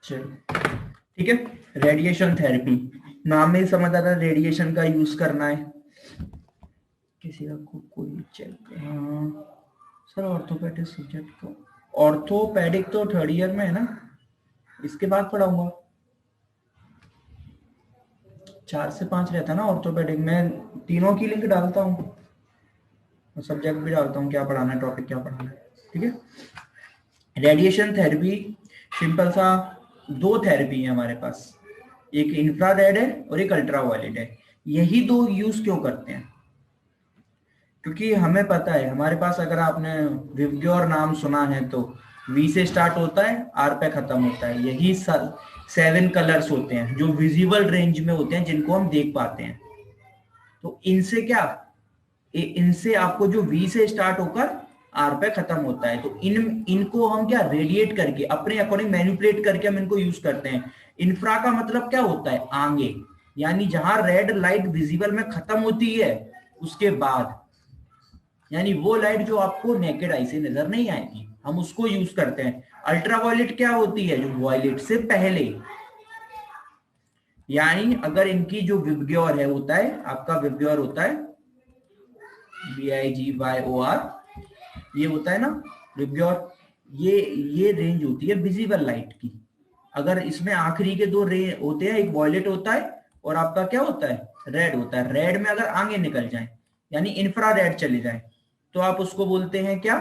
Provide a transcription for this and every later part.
चलो ठीक है, रेडिएशन थेरेपी नाम में ही समझ आ रहा है रेडिएशन का यूज करना है। किसी का कोई चेक, हाँ सर ऑर्थोपेडिक सब्जेक्ट को, ऑर्थोपेडिक तो थर्ड ईयर में है ना, इसके बाद पढ़ाऊंगा। 4 से 5 रहता है ना ऑर्थोपेडिक में, तीनों की लिंक डालता हूँ, सब्जेक्ट भी डालता हूँ, क्या पढ़ाना है, टॉपिक क्या पढ़ाना है। ठीक है, रेडिएशन थेरेपी सिंपल सा, दो थेरेपी है हमारे पास, एक इंफ्रारेड है और एक अल्ट्रावायलेट है। यही दो यूज क्यों करते हैं, क्योंकि हमें पता है हमारे पास, अगर आपने विवग्योर नाम सुना है तो वी से स्टार्ट होता है, आर पे खत्म होता है। यही 7 कलर्स होते हैं जो विजिबल रेंज में होते हैं, जिनको हम देख पाते हैं। तो इनसे क्या, इनसे आपको जो वी से स्टार्ट होकर आर पे खत्म होता है, तो इनको हम क्या रेडिएट करके अपने अकॉर्डिंग मैनिपुलेट करके हम इनको यूज करते हैं। इंफ्रा का मतलब क्या होता है, आगे, यानी जहां रेड लाइट विजिबल में खत्म होती है उसके बाद, यानी वो लाइट जो आपको नेकेड आई से नजर नहीं आएगी, हम उसको यूज करते हैं। अल्ट्रावायलेट क्या होती है, जो वायलेट से पहले, यानी अगर इनकी जो विबग्योर है होता है, आपका विबग्योर होता है BIGYOR, ये होता है ना विबग्योर, ये रेंज होती है विजिबल लाइट की। अगर इसमें आखिरी के दो रे होते हैं, एक वॉयलेट होता है और आपका क्या होता है, रेड होता है। रेड में अगर आगे निकल जाए यानी इंफ्रारेड चले जाए तो आप उसको बोलते हैं क्या,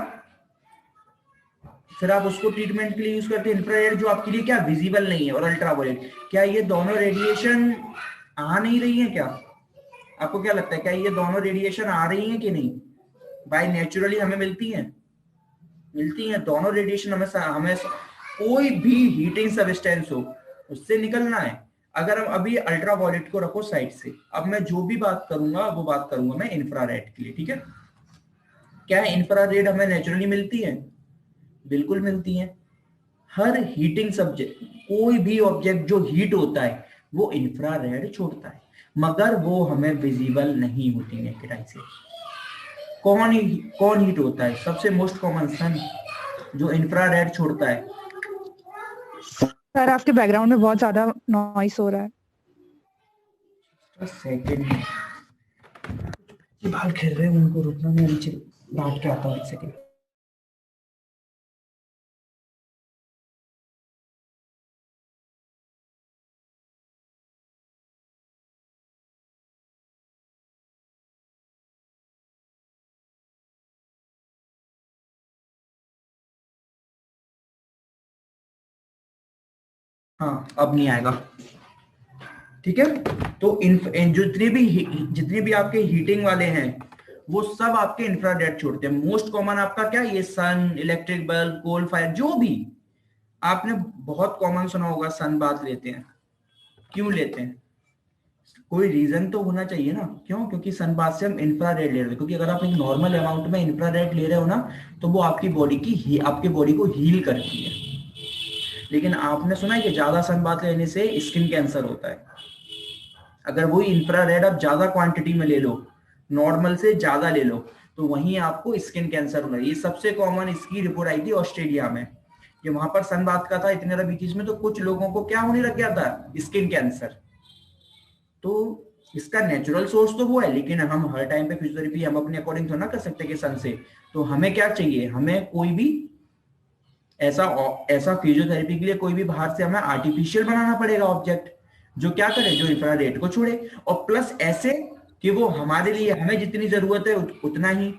फिर आप उसको ट्रीटमेंट के लिए यूज करते हैं इंफ्रारेड, जो आपके लिए क्या विजिबल नहीं है, और अल्ट्रावायलेट। क्या ये दोनों रेडिएशन आ नहीं रही है क्या, आपको क्या लगता है, क्या ये दोनों रेडिएशन आ रही हैं कि नहीं, बाय नेचुरली हमें मिलती हैं, मिलती हैं दोनों रेडिएशन। हमें हमें कोई भी हीटिंग सब्सटेंस हो उससे निकलना है। अगर हम अभी अल्ट्रावायलेट को रखो साइड से, अब मैं जो भी बात करूंगा वो बात करूंगा मैं इंफ्रारेड के लिए। ठीक है, क्या इंफ्रारेड हमें नेचुरली मिलती है, बिल्कुल मिलती है। हर हीटिंग सब्जेक्ट, कोई भी ऑब्जेक्ट जो हीट होता है वो इंफ्रारेड छोड़ता है, मगर वो हमें विजिबल नहीं होती नेकेड आई से। कौन हीट होता है, सबसे मोस्ट कॉमन सन, जो इंफ्रारेड छोड़ता है। सर आपके बैकग्राउंड में बहुत ज्यादा नॉइस हो रहा है। सेकंड, बाहर खेल रहे हैं, उनको रुकना, मैं नीचे डांट के आता हूँ, एक सेकंड। हाँ अब नहीं आएगा, ठीक है। तो जितने भी आपके हीटिंग वाले हैं वो सब आपके इंफ्रारेड छोड़ते हैं। मोस्ट कॉमन आपका क्या, ये सन, इलेक्ट्रिक बल्ब, कोल फायर, जो भी आपने बहुत कॉमन सुना होगा, सन बाथ लेते हैं। क्यों लेते हैं, कोई रीजन तो होना चाहिए ना, क्यों, क्योंकि सन बाथ से हम इंफ्रारेड ले रहे हैं। क्योंकि अगर आप एक नॉर्मल अमाउंट में इंफ्रारेड ले रहे हो ना, तो वो आपकी बॉडी को हील करती है। लेकिन आपने सुना है कि ज्यादा सन बाथ लेने से स्किन कैंसर होता है। अगर वही इंफ्रारेड आप ज्यादा क्वांटिटी में ले लो, नॉर्मल से ज्यादा ले लो, तो वहीं आपको स्किन कैंसर होना है। ये सबसे कॉमन इसकी रिपोर्ट आई थी ऑस्ट्रेलिया में, कि वहां पर सन बाथ का था इतने रबी में, तो कुछ लोगों को क्या होने लग गया था, स्किन कैंसर। तो इसका नेचुरल सोर्स तो वो है, लेकिन हम हर टाइम पे फिजियोथेरेपी हम अपने अकॉर्डिंग तो ना कर सकते कि सन से। तो हमें क्या चाहिए, हमें कोई भी ऐसा ऐसा फिजियोथेरेपी के लिए कोई भी बाहर से हमें आर्टिफिशियल बनाना पड़ेगा ऑब्जेक्ट, जो क्या करे, जो इंफ्रारेड को छोड़े, और प्लस ऐसे कि वो हमारे लिए, हमें जितनी जरूरत है उतना ही,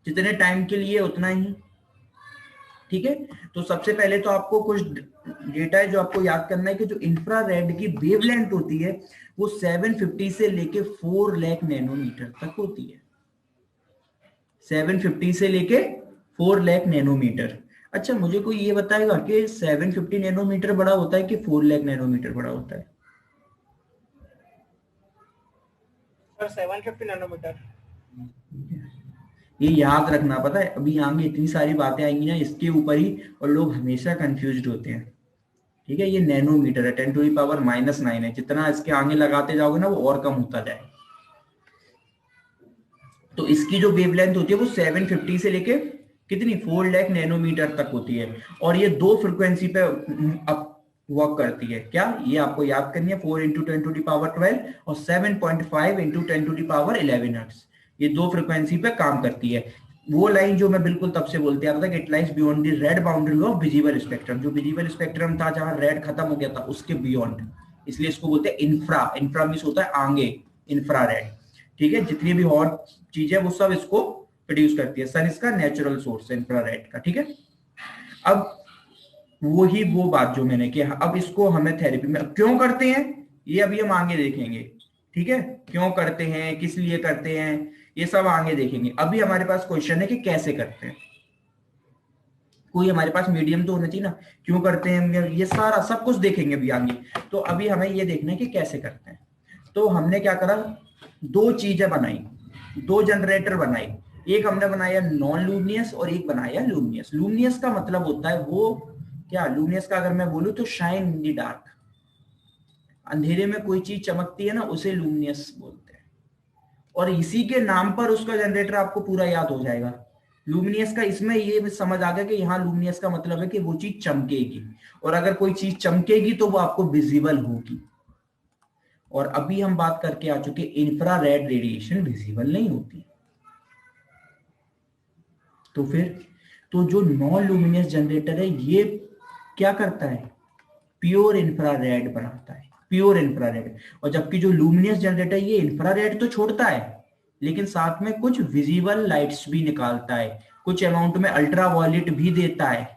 जितने टाइम के लिए उतना ही। ठीक है, तो सबसे पहले तो आपको कुछ डेटा है जो आपको याद करना है, कि जो इंफ्रारेड की वेवलेंथ होती है वो 750 से लेके 4 लाख नैनोमीटर तक होती है। 750 से लेके 4 लाख नैनोमीटर। अच्छा मुझे कोई ये बताएगा कि 750 नैनोमीटर बड़ा होता है कि 4 लाख नैनोमीटर बड़ा होता है? Sir 750 nanometre. ये याद रखना, पता है अभी आगे इतनी सारी बातें आएंगी ना इसके ऊपर ही, और लोग हमेशा कंफ्यूज होते हैं। ठीक है, ये नैनोमीटर है, 10⁻⁹ है, जितना इसके आगे लगाते जाओगे ना वो और कम होता जाए। तो इसकी जो वेवलेंथ होती है वो 750 से लेके कितनी, 4 लाख नैनोमीटर तक होती है। और ये दो फ्रिक्वेंसी पे वर्क करती है। क्या ये आपको याद करनी है, 4 इंटू 10⁻12 और 7.5 इंटू 10⁻11 हर्ट्ज, ये दो फ्रिक्वेंसी पे काम करती है। वो लाइन जो मैं बिल्कुल तब से बोलते आ रहा था कि it lies beyond the red boundary of visible spectrum, जो विजिबल स्पेक्ट्रम था जहां रेड खत्म हो गया था उसके बियॉन्ड, इसलिए इसको बोलते हैं इंफ्रा। इंफ्रा मींस होता है आगे, इंफ्रारेड। ठीक है, जितनी भी हॉट चीज है वो सब इसको प्रोड्यूस करती है। सन इसका नेचुरल सोर्स है इंफ्रारेड का। ठीक है, अब वही वो बात जो मैंने किया, अब इसको हमें थेरेपी में क्यों करते हैं ये अभी हम आगे देखेंगे। ठीक है, क्यों करते हैं, किस लिए करते हैं, ये सब आगे देखेंगे। अभी हमारे पास क्वेश्चन है कि कैसे करते हैं, कोई हमारे पास मीडियम तो होना चाहिए ना, क्यों करते हैं, ये सारा सब कुछ देखेंगे अभी आगे। तो अभी हमें ये देखना है कि कैसे करते हैं। तो हमने क्या करा, दो चीजें बनाई, दो जनरेटर बनाई। एक हमने बनाया नॉन लूमिनियस और एक बनाया लूमिनियस। लूमिनियस का मतलब होता है वो क्या, लूमिनियस का अगर मैं बोलूं तो शाइन इन दी डार्क, अंधेरे में कोई चीज चमकती है ना, उसे लूमिनियस बोलते हैं। और इसी के नाम पर उसका जनरेटर आपको पूरा याद हो जाएगा। लूमिनियस का इसमें ये समझ आ गया कि यहाँ लूमिनियस का मतलब है कि वो चीज चमकेगी, और अगर कोई चीज चमकेगी तो वो आपको विजिबल होगी। और अभी हम बात करके आ चुके, इंफ्रारेड रेडिएशन विजिबल नहीं होती। तो फिर तो जो नॉन लूमिनियस जनरेटर है ये क्या करता है, प्योर इंफ्रारेड बनाता है, प्योर इंफ्रारेड। और जबकि जो लूमिनियस जनरेटर ये इंफ्रारेड तो छोड़ता है, लेकिन साथ में कुछ विजिबल लाइट्स भी निकालता है, कुछ अमाउंट में अल्ट्रावायलेट भी देता है।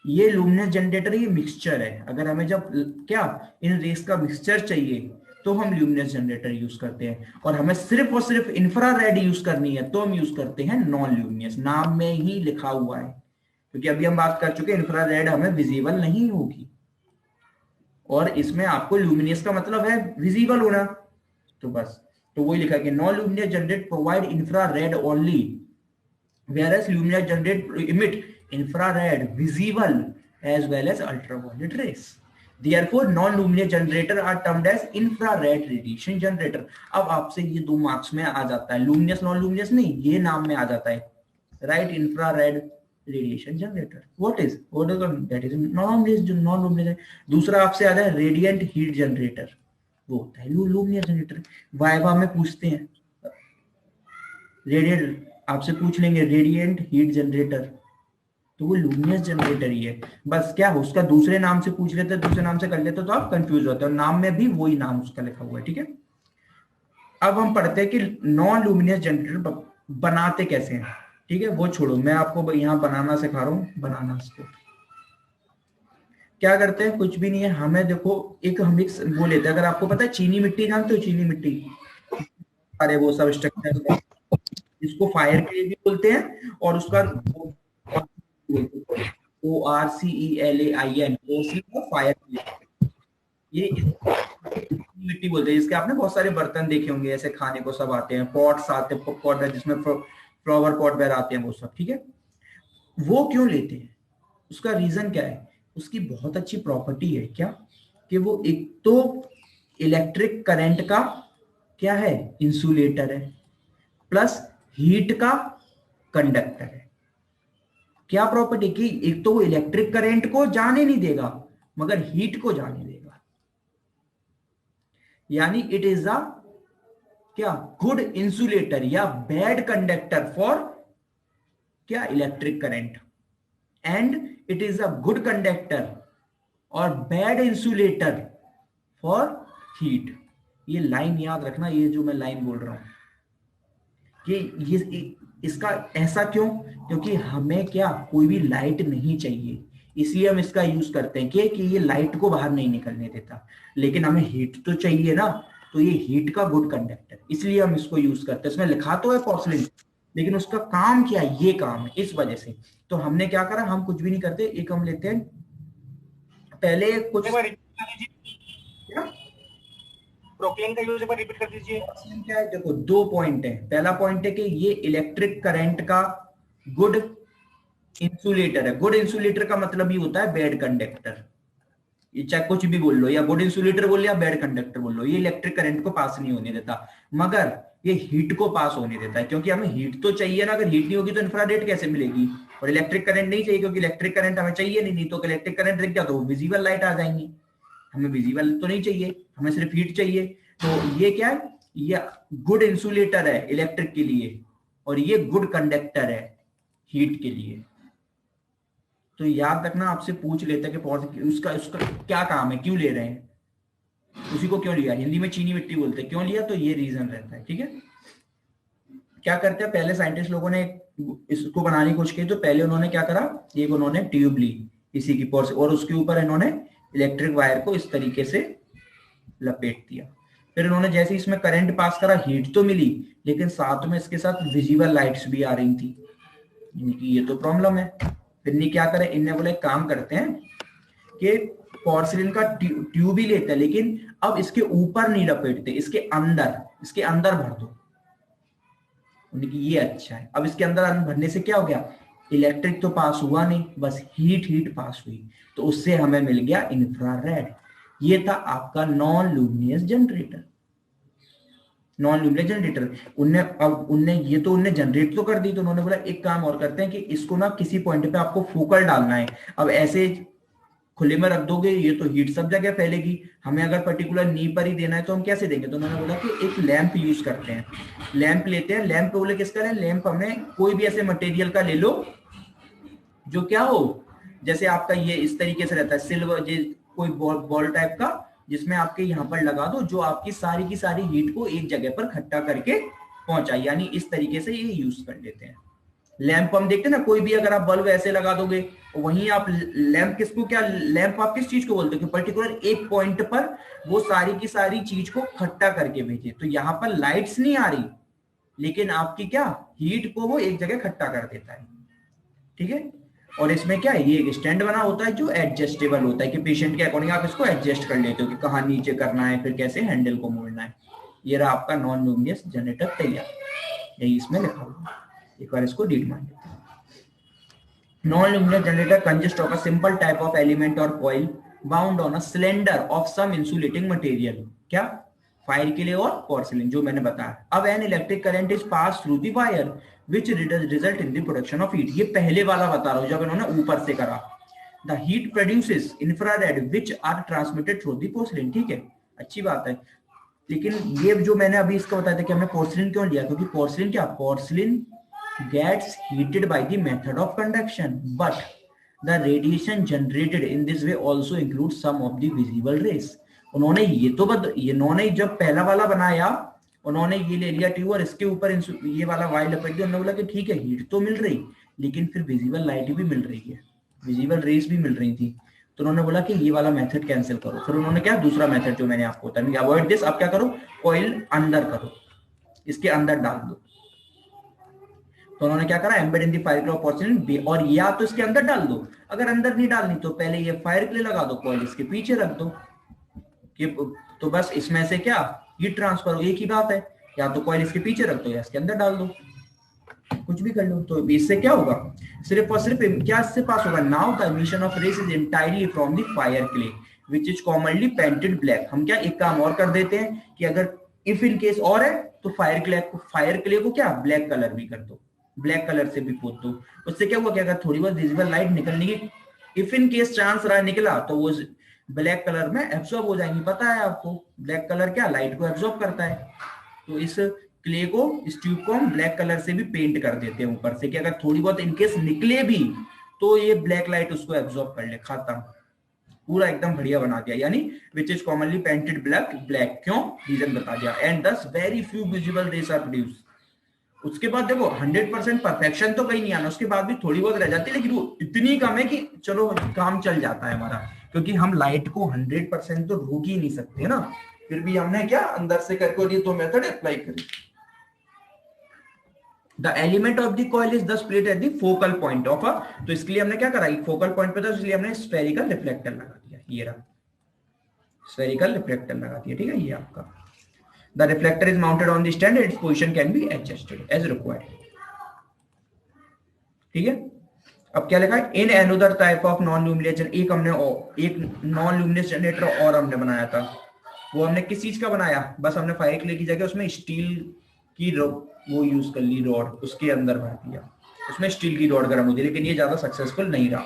ये लूमिनस जनरेटर ये मिक्सचर है। अगर हमें जब क्या इन रेस का मिक्सचर चाहिए तो हम लूमिनस जनरेटर यूज करते हैं, और हमें सिर्फ और सिर्फ इंफ्रारेड यूज करनी है तो हम यूज करते हैं नॉन लूमिनस। नाम में ही लिखा हुआ है, क्योंकि अभी हम बात कर चुके हैं इंफ्रारेड हमें विजिबल नहीं होगी, और इसमें आपको लूमिनियस का मतलब है विजिबल होना। तो बस तो वही लिखा कि non luminous generate provide infrared only, whereas luminous generate emit infrared visible as well as ultraviolet rays. Therefore non-luminous generator are termed as infrared radiation generator. अब आपसे ये दो मार्क्स में आ जाता है, luminous non luminous नहीं, ये नाम में आ जाता है, right? Infrared radiation generator what is that is non luminous। दूसरा आपसे आता है radiant heat generator, वो होता है luminous generator। वाइवा में पूछते हैं रेडिएंट, आपसे पूछ लेंगे रेडिएंट हीट जनरेटर, तो वो लूमिनस जनरेटर ही है। बस क्या उसका दूसरे नाम से पूछ लेते, दूसरे नाम से कर लेते तो आप कंफ्यूज होते हो, नाम में भी वही नाम उसका लिखा हुआ है। ठीक है, अब हम पढ़ते हैं कि नॉन लूमिनस जनरेटर बनाते कैसे हैं। ठीक है, वो छोड़ो, मैं आपको यहाँ बनाना सिखा रहा हूँ। बनाना इसको क्या करते हैं, कुछ भी नहीं है। हमें देखो एक हम एक वो लेते हैं, अगर आपको पता है चीनी मिट्टी जानते हो, चीनी मिट्टी, अरे वो सब स्ट्रक्चर, इसको फायर के लिए भी बोलते हैं, और उसका ORCELAIN फायर, ये मिट्टी बोलते हैं। इसके आपने बहुत सारे बर्तन देखे होंगे, ऐसे खाने को सब आते हैं, पॉट्स आते हैं, पॉट जिसमें फ्लावर पॉट वगैरह आते हैं, वो सब। ठीक है, वो क्यों लेते हैं, उसका रीजन क्या है, उसकी बहुत अच्छी प्रॉपर्टी है क्या, कि वो एक तो इलेक्ट्रिक करंट का क्या है, इंसुलेटर है, प्लस हीट का कंडक्टर है। क्या प्रॉपर्टी की, एक तो वो इलेक्ट्रिक करंट को जाने नहीं देगा मगर हीट को जाने देगा, यानी इट इज अ क्या गुड इंसुलेटर या बैड कंडक्टर फॉर क्या electric current, and it is a good conductor और बैड इंसुलेटर फॉर हीट। ये लाइन याद रखना, ये जो मैं लाइन बोल रहा हूं कि ये इसका ऐसा क्यों, क्योंकि हमें क्या कोई भी लाइट नहीं चाहिए, इसलिए हम इसका यूज करते हैं कि ये लाइट को बाहर नहीं निकलने देता, लेकिन हमें हीट तो चाहिए ना, तो ये हीट का गुड कंडक्टर, इसलिए हम इसको यूज करते हैं। इसमें लिखा तो है पोर्सिलिन, लेकिन उसका काम क्या है, ये काम है, इस वजह से। तो हमने क्या करा, हम कुछ भी नहीं करते, एक हम लेते हैं पहले कुछ प्रोक्लेन का यूज एक बार रिपीट कर दीजिए। क्या है, देखो दो पॉइंट है। पहला पॉइंट है कि ये इलेक्ट्रिक करंट का गुड इंसुलेटर है। गुड इंसुलेटर का मतलब ही होता है बैड कंडक्टर, ये चाहे कुछ भी बोल लो, या गुड इंसुलेटर बोल लो या बैड कंडक्टर बोल लो, ये इलेक्ट्रिक करंट को पास नहीं होने देता, मगर ये हीट को पास होने देता है, क्योंकि हमें हीट तो चाहिए ना, अगर हीट नहीं होगी तो इंफ्रारेड कैसे मिलेगी, और इलेक्ट्रिक करंट नहीं चाहिए, क्योंकि इलेक्ट्रिक करंट हमें चाहिए नहीं तो इलेक्ट्रिक करंट दिख गया तो विजिबल लाइट आ जाएंगी। हमें विजिबल तो नहीं चाहिए, हमें सिर्फ हीट चाहिए। तो ये क्या है, ये गुड इंसुलेटर है इलेक्ट्रिक के लिए, और ये गुड कंडक्टर है हीट के लिए। तो याद रखना, आपसे पूछ लेते हैं कि उसका उसका क्या काम है, क्यों ले रहे हैं, उसी को क्यों लिया। हिंदी में चीनी मिट्टी बोलते हैं, क्यों लिया, तो ये रीजन रहता है। ठीक है, क्या करते हैं, पहले साइंटिस्ट लोगों ने इसको बनाने की कोशिश की, तो पहले उन्होंने क्या करा, एक उन्होंने ट्यूब ली इसी की पोर से, और उसके ऊपर इन्होंने इलेक्ट्रिक वायर को इस तरीके से लपेट दिया। फिर इन्होंने जैसे इसमें करंट पास करा, हीट तो मिली, लेकिन साथ में इसके साथ विजिबल लाइट्स भी आ रही थी। ये तो प्रॉब्लम है। फिर नहीं क्या करे, इनने बोले एक काम करते हैं कि पोर्सिलिन का ट्यूब ही लेते हैं, लेकिन अब इसके ऊपर नहीं लपेटते, इसके अंदर भर दो। ये अच्छा है। अब इसके अंदर भरने से क्या हो गया, इलेक्ट्रिक तो पास हुआ नहीं, बस हीट पास हुई, तो उससे हमें मिल गया इंफ्रारेड। ये था आपका नॉन लुमिनियस जनरेटर। उनने जनरेट तो कर दी, तो उन्होंने बोला एक काम और करते हैं कि इसको ना किसी पॉइंट पे आपको फोकल डालना है। अब ऐसे खुले में रख दोगे ये तो हीट सब जगह फैलेगी, हमें अगर पर्टिकुलर नी पर ही देना है तो हम कैसे देंगे। तो उन्होंने बोला कि एक लैंप यूज करते हैं, लैंप लेते हैं। लैंप बोले किसका है, लैंप हमें कोई भी ऐसे मटेरियल का ले लो जो क्या हो, जैसे आपका ये इस तरीके से रहता है सिल्वर, कोई बॉल टाइप का, जिसमें आपके यहाँ पर लगा दो, जो आपकी सारी की सारी हीट को एक जगह पर इकट्ठा करके पहुंचाए। यानी इस तरीके से ये यूज कर लेते हैं। लैंप हम देखते हैं ना, कोई भी अगर आप बल्ब ऐसे लगा दोगे, वहीं आप लैंप किसको, क्या लैंप आप किस चीज को बोलते हो, कि पर्टिकुलर एक पॉइंट पर वो सारी की सारी चीज को इकट्ठा करके भेजे। तो यहाँ पर लाइट्स नहीं आ रही, लेकिन आपकी क्या हीट को वो एक जगह इकट्ठा कर देता है। ठीक है, और इसमें क्या है, ये एक स्टैंड बना होता है जो एडजस्टेबल होता है, कि पेशेंट के अकॉर्डिंग आप इसको एडजस्ट कर लेते हो कि कहाँ नीचे करना है, फिर कैसे हैंडल को मोड़ना है। ये रहा आपका नॉन लुमिनियस जनरेटर तैयार, यही इसमें लिखा हुआ। एक बार इसको रीड मान लेते हैं। Non luminous generator consist of a simple type of element और coil bound on a cylinder of some insulating material. क्या, फायर के लिए और पोर्सिलिन, जो मैंने बताया। अब an electric current is pass through the wire which result in the production of heat। ये पहले वाला बता रहा हूं जब इन्होंने ऊपर से करा। The heat produces infrared which are transmitted through the porcelain। ठीक है, अच्छी बात है, लेकिन ये जो मैंने अभी इसका बताया था कि हमने पोर्सिलिन क्यों लिया, क्योंकि पोर्सिलिन क्या, porcelain gets heated by the method of conduction, but the radiation generated in this way also includes some of the visible rays। उन्होंने इन्होंने जब पहला वाला बनाया, उन्होंने ये ले लिया ट्यूब और इसके ऊपर ये वाला वायर लपेट दिया। उन्होंने बोला कि ठीक है हीट तो मिल रही, लेकिन फिर विजिबल लाइट भी मिल रही है, विजिबल रेस भी मिल रही थी। तो उन्होंने बोला कि ये वाला मेथड कैंसिल करो। फिर उन्होंने क्या, दूसरा मेथड जो मैंने आपको बताया, अवॉइड दिस, अब क्या करो, कॉइल अंदर करो, इसके अंदर डाल दो। तो उन्होंने क्या करा, embed in the fire clay of porcelain, और या तो इसके अंदर डाल दो, अगर अंदर नहीं डालनी तो पहले ये फायर क्ले लगा दो, कॉइल इसके पीछे रख दो, तो बस इसमें से क्या हीट ट्रांसफर हो, एक ही बात है, या तो कॉइल इसके पीछे रख दो या इसके अंदर डाल दो, कुछ भी कर लो। तो इससे क्या होगा, सिर्फ और सिर्फ क्या इससे पास होगा, now the emission of rays is entirely from the fire clay which is commonly painted black. हम क्या एक काम और कर देते हैं कि अगर इफ इन केस और है तो फायर क्ले को क्या ब्लैक कलर भी कर दो, ब्लैक कलर से भी पोत दो। उससे क्या हुआ कि अगर थोड़ी बहुत विजिबल लाइट निकलने की इफ इन केस चांस रहा निकला, तो वो ब्लैक कलर में एब्सॉर्ब हो जाएंगी। पता है आपको ब्लैक कलर क्या लाइट को एब्सॉर्ब करता है। तो इस क्ले को, इस ट्यूब को हम ब्लैक कलर से भी पेंट कर देते हैं ऊपर से, कि अगर थोड़ी बहुत इनकेस निकले भी तो ये ब्लैक लाइट उसको एब्सॉर्ब कर ले, खत्म, पूरा एकदम बढ़िया बना दिया। यानी which is commonly painted black, क्यों, रीजन बता दिया। And thus very few visible rays are produce. उसके बाद देखो 100% परफेक्शन तो कहीं नहीं आना, उसके बाद भी थोड़ी बहुत रह जाती है, लेकिन वो इतनी कम है कि चलो काम चल जाता है हमारा, क्योंकि हम लाइट को 100% तो रोक ही नहीं सकते ना। फिर भी हमने क्या अंदर से करके ये दो मेथड अप्लाई करी। The element of the coil is displaced at the focal point of a, तो इसके लिए हमने क्या करा, एक फोकल पॉइंट पे था, इसलिए हमने स्फेरिकल रिफ्लेक्टर लगा दिया। ये रहा स्फेरिकल रिफ्लेक्टर लगा दिया, ठीक है। ये आपका the reflector is mounted on the stand and its position can be adjusted as required। ठीक है, अब क्या लिखा है, इन another type of non luminous, एक नॉन लुमिनियस जनरेटर और हमने बनाया था। वो हमने किस चीज का बनाया, बस हमने फायर क्ले की जगह उसमें स्टील की वो यूज कर ली रॉड, उसके अंदर भर दिया। उसमें स्टील की रॉड गर्म होती है, लेकिन ये ज्यादा सक्सेसफुल नहीं रहा।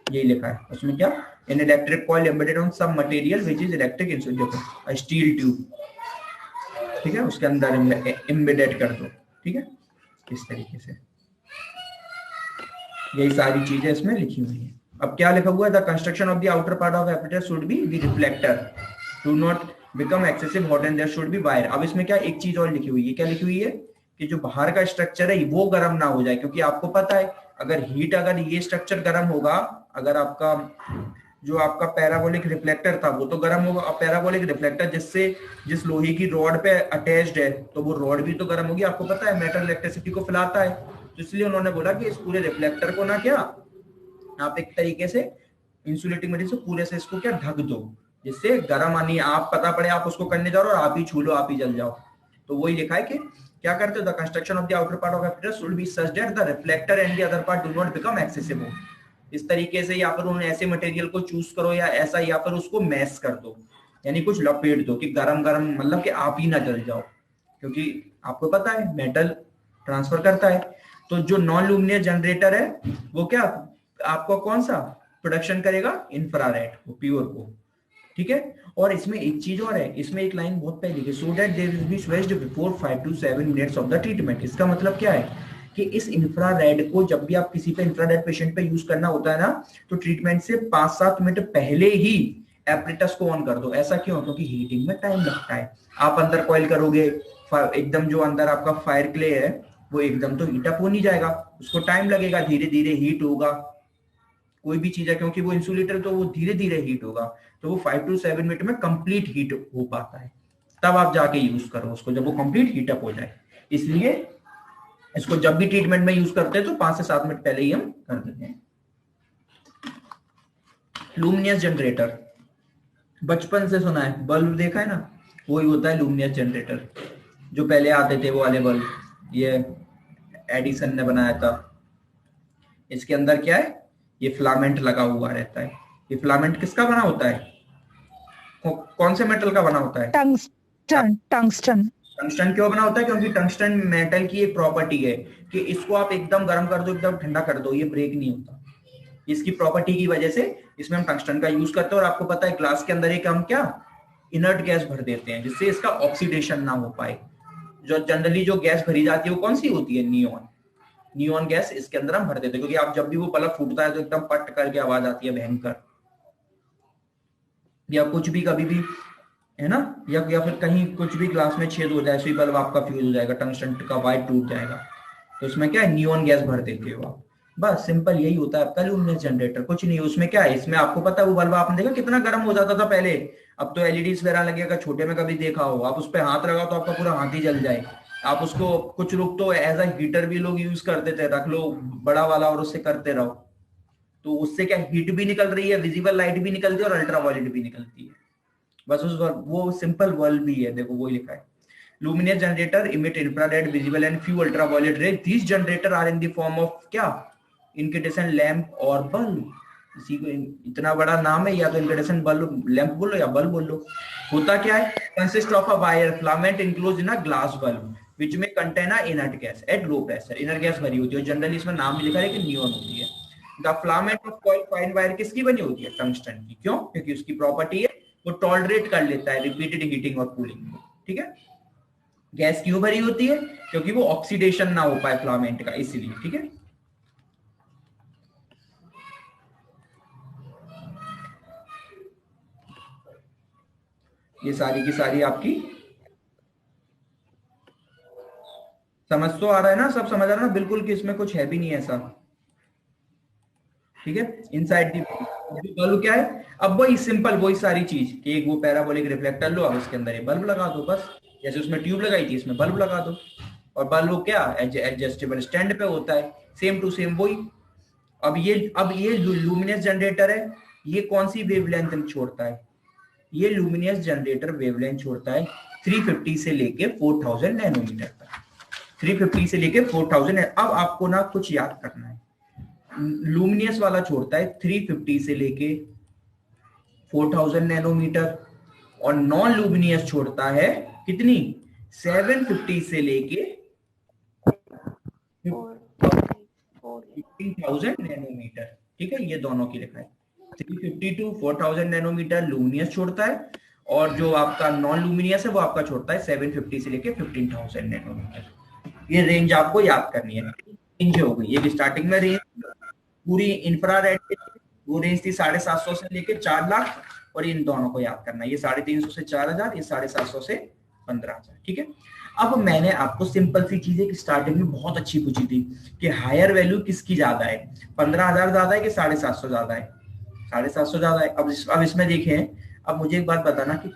यही लिखा है उसमें क्या, in electric coil embedded on some material which is electric insulator, steel tube, ठीक है, उसके अंदर एम्बेडेड कर दो, ठीक है, इस तरीके से। यही सारी चीजें इसमें लिखी हुई है। अब क्या लिखा हुआ है, the construction of the outer part of apparatus should be the reflector do not become excessive hot and there should be wire. अब इसमें क्या एक चीज और लिखी हुई है, क्या लिखी हुई है कि जो बाहर का स्ट्रक्चर है वो गर्म ना हो जाए, क्योंकि आपको पता है अगर ये स्ट्रक्चर गर्म होगा, अगर आपका जो आपका पैराबोलिक रिफ्लेक्टर था वो तो गर्म होगा, और पैराबोलिक रिफ्लेक्टर जिस लोहे की रॉड पे अटैच्ड है तो वो रॉड भी तो गर्म होगी, आपको पता है मेटल इलेक्ट्रिसिटी को फैलाता है। तो इसलिए उन्होंने बोला कि इस पूरे रिफ्लेक्टर को ना क्या आप एक तरीके से इंसुलेटिंग मटेरियल से पूरे से इसको क्या ढक दो, जिससे गर्म आनी आप पता पड़े आप उसको करने जाओ और आप ही छू लो, आप ही जल जाओ। तो वही लिखा है कि क्या करते हो, the construction of the outer part of apparatus should B such that the reflector and the other part do not become excessive. इस तरीके से या फिर उन्हें ऐसे मटेरियल को चूज करो या ऐसा, या फिर उसको मैश कर दो, यानी कुछ लपेट दो कि गरम गरम मतलब कि आप ही ना जल जाओ, क्योंकि आपको पता है मेटल ट्रांसफर करता है। तो जो नॉन लुमिनियस जनरेटर है वो क्या आपको कौन सा प्रोडक्शन करेगा, इंफ्रारेड, वो प्योर को, ठीक है। और इसमें एक चीज और है, इसमें एक लाइन बहुत पहले लिखी, so that they will be switched before 5 to 7 minutes of the treatment. इसका मतलब क्या है कि इस इंफ्रारेड को जब भी आप किसी पे इंफ्रारेड पेशेंट पे यूज करना होता है ना, तो ट्रीटमेंट से 5-7 मिनट पहले ही एपरेटस को ऑन कर दो। ऐसा क्यों, क्योंकि हीटिंग में टाइम लगता है। आप अंदर कॉइल करोगे, एकदम जो अंदर आपका फायर क्ले है वो एकदम तो हीट अप हो नहीं जाएगा, उसको टाइम लगेगा, धीरे धीरे हीट होगा। कोई भी चीज है क्योंकि वो इंसुलेटर तो वो धीरे धीरे हीट होगा, तो वो 5 to 7 मिनट में कंप्लीट हीट हो पाता है, तब आप जाके यूज करो उसको जब वो कंप्लीट हीट अप हो जाए। इसलिए इसको जब भी ट्रीटमेंट में यूज करते हैं तो 5 से 7 मिनट पहले ही हम कर देते हैं। लुमिनियस जनरेटर बचपन से सुना है, बल्ब देखा है ना, वही होता है लुमिनियस जनरेटर। जो पहले आते थे वो वाले बल्ब, ये एडिसन ने बनाया था। इसके अंदर क्या है, ये फिलामेंट लगा हुआ रहता है। ये फिलामेंट किसका बना होता है, कौन से मेटल का बना होता है, टंगस्टन। टंगस्टन टंगस्टन क्यों बना होता है, क्योंकि टंगस्टन मेटल की एक प्रॉपर्टी है कि इसको आप एकदम गर्म कर दो, एकदम ठंडा कर दो, ये ब्रेक नहीं होता। इसकी प्रॉपर्टी की वजह से इसमें हम टंगस्टन का यूज करते हैं। और आपको पता है ग्लास के अंदर एक हम क्या इनर्ट गैस भर देते हैं, जिससे इसका ऑक्सीडेशन ना हो पाए। जो जनरली जो गैस भरी जाती है वो कौन सी होती है, नियॉन गैस इसके अंदर हम भर देते हैं, क्योंकि आप जब भी वो बल्ब फूटता है तो एकदम पट करके आवाज आती है भयंकर, या कुछ भी कभी भी है ना, या फिर कहीं कुछ भी ग्लास में छेद हो जाए, ऐसे ही बल्ब आपका फ्यूज हो जाएगा, टंगस्टन का वायर टूट जाएगा। तो उसमें क्या है, नियॉन गैस भर देते हो आप, बस सिंपल यही होता है आपका लुमिनियस जनरेटर, कुछ नहीं। उसमें क्या है, इसमें आपको पता है वो बल्ब आपने देखा कितना गर्म हो जाता था पहले, अब तो एलईडी वगैरह लगेगा, छोटे में कभी देखा हो आप, उस पर हाथ लगाओ तो आपका पूरा हाथ ही जल जाए। आप उसको कुछ लोग तो एज अ हीटर भी लोग यूज करते थे, रख लो बड़ा वाला और उससे करते रहो, तो उससे क्या हीट भी निकल रही है, विजिबल लाइट भी निकलती है और अल्ट्रावायलेट भी निकलती है। बस उस वो सिंपल वर्ल्ड भी है, देखो वो लिखा है, luminous generator emit infrared, visible and few ultraviolet rays. These generator are in the form of क्या incandescent lamp और bulb। इसी को इतना बड़ा नाम है, या तो incandescent bulb लैंप बोलो या बल्ब बोलो। होता क्या है, consist of a wire filament enclosed in a glass bulb which may contain a inert gas at low pressure। inert gas भरी होती है, जनरली इसमें नाम भी लिखा है कि नियॉन होती है। The filament of coil fine wire किसकी बनी होती है, टंगस्टन की। क्यों, क्योंकि उसकी प्रॉपर्टी है वो टॉलरेट कर लेता है रिपीटेड हीटिंग और कूलिंग, ठीक है। गैस क्यों भरी होती है, क्योंकि वो ऑक्सीडेशन ना हो पाए फिलामेंट का, इसलिए, ठीक है। ये सारी की सारी आपकी समझ तो आ रहा है ना, सब समझ आ रहा है ना बिल्कुल, कि इसमें कुछ है भी नहीं ऐसा, ठीक है। इनसाइड दी बल्ब क्या है, अब वही सिंपल वही सारी चीज कि एक वो पैराबोलिक रिफ्लेक्टर लो, अब इसके अंदर ये बल्ब लगा दो, बस जैसे उसमें ट्यूब लगाई थी इसमें बल्ब लगा दो, और बल्ब क्या एडजस्टेबल स्टैंड पे होता है, सेम टू सेम वही। अब ये लुमिनियस जनरेटर है, ये कौन सी वेवलेंथ छोड़ता है, ये लुमिनियस जनरेटर वेवलेंथ छोड़ता है 350 से लेके 4000 नैनोमीटर तक, 350 से लेके 4000। अब आपको ना कुछ याद करना है, लुमिनियस वाला छोड़ता है 350 से लेके 4000 नैनोमीटर, और नॉन लुमिनियस छोड़ता है कितनी, 750 से लेके 15,000 नैनोमीटर। ठीक है, ये दोनों की लिखा है। 350 to 4,000 नैनोमीटर लुमिनियस छोड़ता है, और जो आपका नॉन लुमिनियस है वो आपका छोड़ता है 750 से लेके 15,000 नैनोमीटर। ये रेंज आपको याद करनी है। रेंज हो गई ये स्टार्टिंग में रेंज पूरी इंफ्रारेड, वो रेंज थी 750 से लेके 4 लाख, और इन दोनों को याद करना है, ये 350 से 4,000, ये 750 से 15,000। ठीक है, अब मैंने आपको सिंपल सी चीज एक स्टार्टिंग में बहुत अच्छी पूछी थी कि हायर वैल्यू किसकी ज्यादा है, 15,000 ज्यादा है कि 750 ज्यादा है? 750 ज्यादा है। अब इसमें देखें, अब मुझे एक बात बताना कि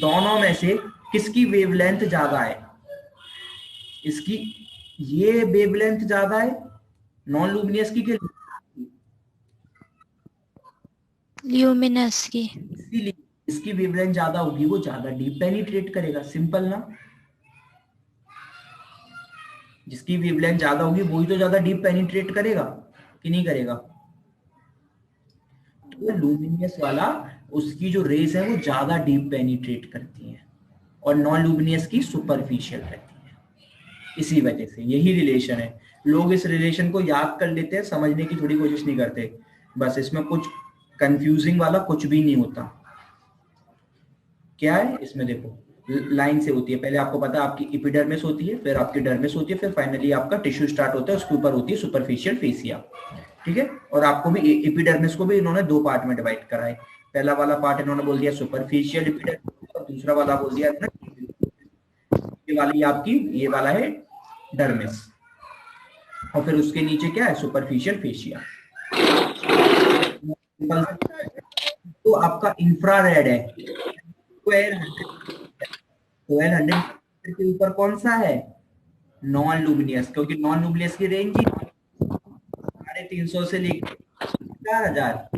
दोनों में से किसकी वेवलेंथ ज्यादा है? इसकी ये वेवलेंथ ज्यादा है नॉन लुमिनियस की के ल्यूमिनस की। इसीलिए इसकी वेवलेंथ ज्यादा होगी, वो ज्यादा डीप पेनिट्रेट करेगा। सिंपल ना, जिसकी वेवलेंथ ज्यादा होगी वही तो ज्यादा डीप पेनिट्रेट करेगा कि नहीं करेगा? तो लुमिनियस वाला उसकी जो रेस है वो ज्यादा डीप पेनिट्रेट करती है, और नॉन लुमिनियस की सुपरफिशियल रहती है। इसी वजह से यही रिलेशन है। लोग इस रिलेशन को याद कर लेते हैं, समझने की थोड़ी कोशिश नहीं करते। बस इसमें कुछ कंफ्यूजिंग वाला कुछ भी नहीं होता। क्या है इसमें, देखो लाइन से होती है। पहले आपको पता है आपकी एपिडर्मिस होती है, फिर आपकी डर्मिस होती है, फिर फाइनली आपका टिश्यू स्टार्ट होता है, उसके ऊपर होती है सुपरफिशियल फेसिया। ठीक है, और आपको भी एपिडर्मिस को भी इन्होंने 2 पार्ट में डिवाइड करा है। पहला वाला पार्ट इन्होंने बोल दिया सुपरफिशियल एपिडर्मिस, और दूसरा वाला बोल दिया ये वाली आपकी, ये वाला है डर्मिस, और फिर उसके नीचे क्या है? Superficial fascia. तो आपका इंफ्रारेड है 1200 के ऊपर कौन सा है? नॉन लुमिनियस, क्योंकि नॉन लुमिनियस की रेंज ही 350 से लेकर 4,000।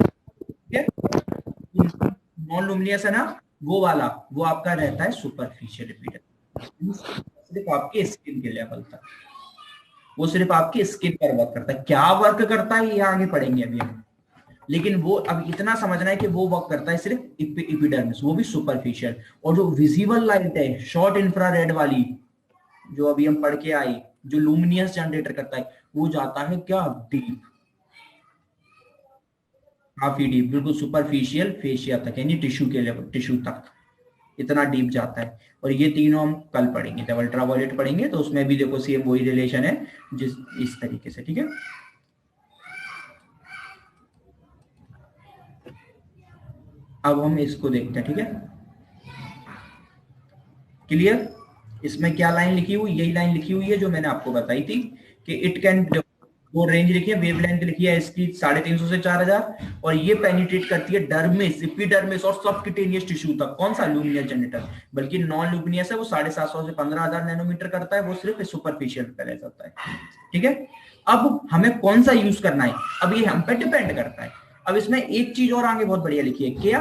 नॉन लुमिनियस है ना, वो वाला वो आपका रहता है सुपरफिशियल एपिडर्मिस, सिर्फ आपके स्किन के लेवल तक, वो सिर्फ आपकी स्किन पर वर्क करता है। क्या वर्क करता है ये आगे पढ़ेंगे अभी हम, लेकिन वो अब इतना समझना है कि वो वर्क करता है सिर्फ एपिडर्मिस, वो भी सुपरफिशियल। और जो विजिबल लाइट है शॉर्ट इंफ्रारेड वाली, जो अभी हम पढ़ के आए, जो लुमिनियस जनरेटर करता है, वो जाता है क्या? डीप, काफी डीप, बिल्कुल सुपरफिशियल फेशिया तक, यानी टिश्यू के लेवल, टिश्यू तक इतना डीप जाता है। और ये तीनों हम कल पढ़ेंगे, जब अल्ट्रावायलेट पढ़ेंगे तो उसमें भी देखो सेम वही रिलेशन है जिस इस तरीके से। ठीक है, अब हम इसको देखते हैं। ठीक है, क्लियर? इसमें क्या लाइन लिखी हुई? यही लाइन लिखी हुई है जो मैंने आपको बताई थी कि इट कैन, वो रेंज लिखी है, वेवलेंथ लिखी है इसकी 350 से 4,000, और ये पेनिट्रेट करती है डर्मिस, एपिडर्मिस और सबक्यूटेनियस टिश्यू तक। कौन सा? Luminous generator. बल्कि नॉन लुमिनियस है वो 750 से 15,000 नैनोमीटर करता है, वो सिर्फ सुपरफिशियल पे रह जाता है। ठीक है, अब हमें कौन सा यूज करना है, अब ये हम पे डिपेंड करता है। अब इसमें एक चीज और आगे बहुत बढ़िया लिखी है, क्या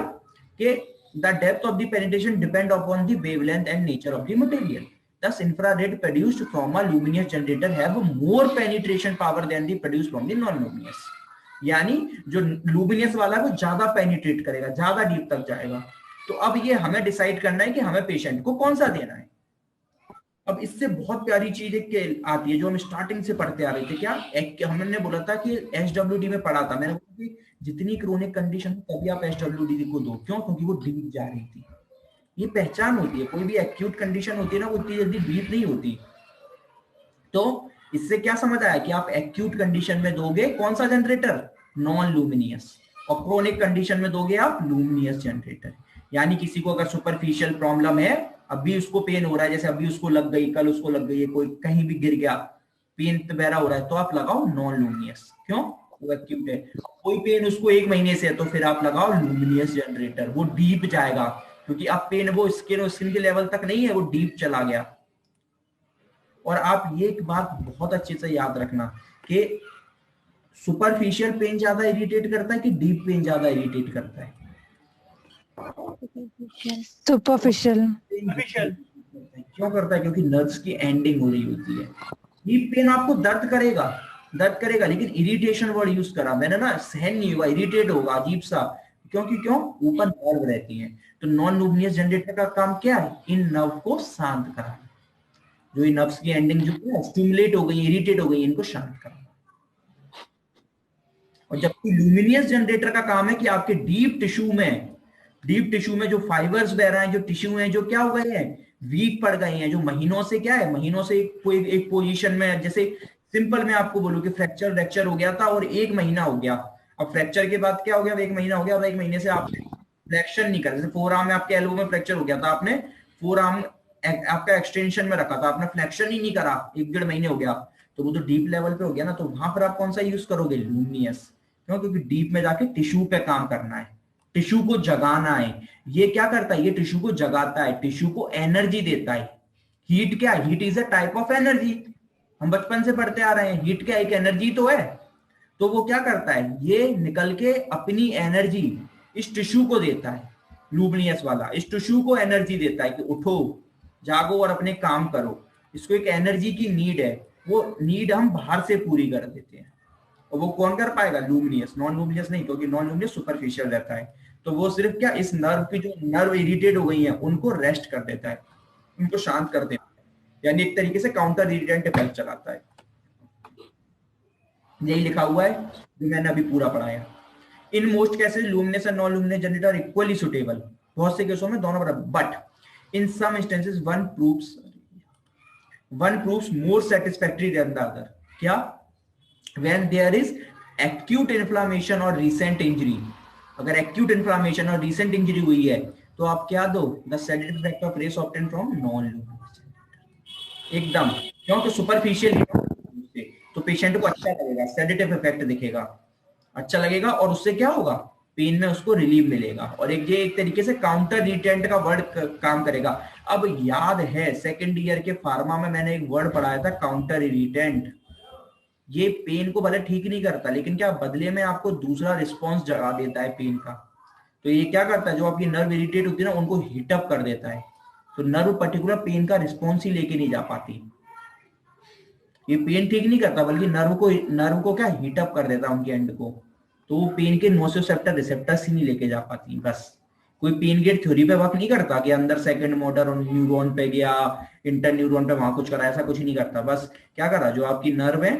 कि the depth of the penetration depend upon the wavelength and nature of the material. Thus, infrared produced from a luminous generator have more penetration power than the produced from the non-luminous. यानी जो luminous वाला है वो ज्यादा penetrate करेगा, ज्यादा deep तक जाएगा। तो अब ये हमें डिसाइड करना है कि हमें पेशेंट को कौन सा देना है। अब इससे बहुत प्यारी चीज एक आती है जो हम स्टार्टिंग से पढ़ते आ रहे थे। क्या हमने बोला था कि एसडब्ल्यूडी में पढ़ा था, मैंने बोला कि जितनी क्रोनिक कंडीशन हो तभी आप एसडब्ल्यूडी को दो। क्यों? क्योंकि वो डीप जा रही थी। ये पहचान होती है, कोई भी एक्यूट कंडीशन होती है ना, वो इतनी जल्दी डीप नहीं होती। तो इससे क्या समझ आया कि आप एक्यूट कंडीशन में दोगे कौन सा जनरेटर? नॉन लुमिनियस, और क्रोनिक कंडीशन में दोगे आप लुमिनियस जनरेटर। यानी किसी को अगर सुपरफिशियल प्रॉब्लम है, अभी उसको पेन हो रहा है, जैसे अभी उसको लग गई, कल उसको लग गई है, कोई कहीं भी गिर गया, पेन वगैरह हो रहा है, तो आप लगाओ नॉन लुमिनियस। क्यों? वो एक्यूट है। कोई पेन उसको 1 महीने से है, तो फिर आप लगाओ लुमिनियस जनरेटर, वो डीप जाएगा, क्योंकि अब पेन वो स्किन के लेवल तक नहीं है, वो डीप चला गया। और आप ये एक बात बहुत अच्छे से याद रखना कि सुपरफिशियल पेन ज्यादा इरिटेट करता है कि डीप पेन ज्यादा इरिटेट करता है? सुपरफिशियल। क्यों करता है? क्योंकि नर्व्स की एंडिंग हो रही होती है। डीप पेन आपको दर्द करेगा, लेकिन इरिटेशन वर्ड यूज करा मैंने ना, सहन नहीं होगा, इरिटेट होगा अजीब सा। क्योंकि ऊपर नर्व रहती है। तो नॉन लुमिनियस जनरेटर का काम क्या है? इन नर्व को शांत कराना, जो इन नर्व्स की एंडिंग जो है स्टिमुलेट हो गई, इरिटेट हो गई, इनको शांत करना। और जबकि लुमिनियस जनरेटर का काम है कि आपके डीप टिश्यू में जो फाइबर्स बह रहे हैं, जो टिश्यू हैं जो क्या हो गए हैं, वीक पड़ गए हैं, जो महीनों से क्या है, महीनों से एक पोजीशन में, जैसे सिंपल मैं आपको बोलूं कि फ्रैक्चर हो गया था और 1 महीना हो गया, अब फ्रैक्चर के बाद क्या हो गया, अब 1 महीना हो गया, और 1 महीने से आपने फ्लेक्शन नहीं कर, जैसे फोर आर्म में आपके एल्बो में फ्रैक्चर हो गया था, आपने फोर आर्म आपका एक्सटेंशन में रखा था, आपने फ्लेक्शन ही नहीं करा, 1 डेढ़ महीने हो गया, तो वो तो डीप लेवल पे हो गया ना, तो वहां पर आप कौन सा यूज करोगे, लुमिनियस। क्यों? क्योंकि डीप में जाके टिश्यू पे काम करना है, टिश्यू को जगाना है। ये क्या करता है, ये टिश्यू को जगाता है, टिश्यू को एनर्जी देता है। हीट क्या है, heat is a type of energy, हम बचपन से पढ़ते आ रहे हैं, हीट क्या एक एनर्जी तो है। तो वो क्या करता है, ये निकल के अपनी एनर्जी इस टिश्यू को देता है, लुमिनियस वाला इस टिश्यू को एनर्जी देता है कि उठो, जागो और अपने काम करो। इसको एक एनर्जी की नीड है, वो नीड हम बाहर से पूरी कर देते हैं। और वो कौन कर पाएगा, लुमिनियस, नॉन लुमिनियस नहीं, क्योंकि नॉन लुमिनियस सुपरफिशियल रहता है। तो वो सिर्फ क्या, इस नर्व की जो नर्व इरिटेट हो गई है उनको रेस्ट कर देता है, उनको शांत कर देता है, यानी एक तरीके से काउंटर इरिटेंट इफेक्ट चलाता है। यही लिखा हुआ है जो मैंने अभी पूरा पढ़ाया। In most cases luminous and non luminous generator are equally suitable, बहुत से केसों में दोनों बराबर, but in some instances one proves more satisfactory than the other. क्या? when there is acute inflammation और recent injury, अगर acute inflammation और recent injury हुई है तो आप क्या दो, the sedative effect of rays obtained from non-luminous एकदम, क्योंकि सुपरफिशियल तो पेशेंट को अच्छा लगेगा, सेडेटिव इफेक्ट दिखेगा, अच्छा लगेगा, और उससे क्या होगा, पेन में उसको रिलीफ मिलेगा, और ये एक तरीके से काउंटर रिटेंट का वर्ड काम करेगा। अब याद है सेकेंड ईयर के फार्मा में मैंने एक वर्ड पढ़ाया था, काउंटर इरिटेंट। ये पेन को भले ठीक नहीं करता, लेकिन क्या बदले में आपको दूसरा रिस्पॉन्स जगा देता है पेन का। तो ये क्या करता है, जो आपकी नर्व इरिटेट होती है ना, उनको हीटअप कर देता है, तो नर्व पर्टिकुलर पेन का रिस्पॉन्स ही लेके नहीं जा पाती। ये पेन ठीक नहीं करता, बल्कि नर्व को क्या हीटअप कर देता है उनके एंड को, तो वो पेन के नोसियोसेप्टर रिसेप्टर्स ही नहीं लेके जा पाती। बस कोई पेन गेट थ्योरी पे वर्क नहीं करता कि अंदर सेकंड मोटर और न्यूरॉन पे गया, इंटर न्यूरॉन पे वहां कुछ करा, ऐसा कुछ नहीं करता। बस क्या करा, जो आपकी नर्व है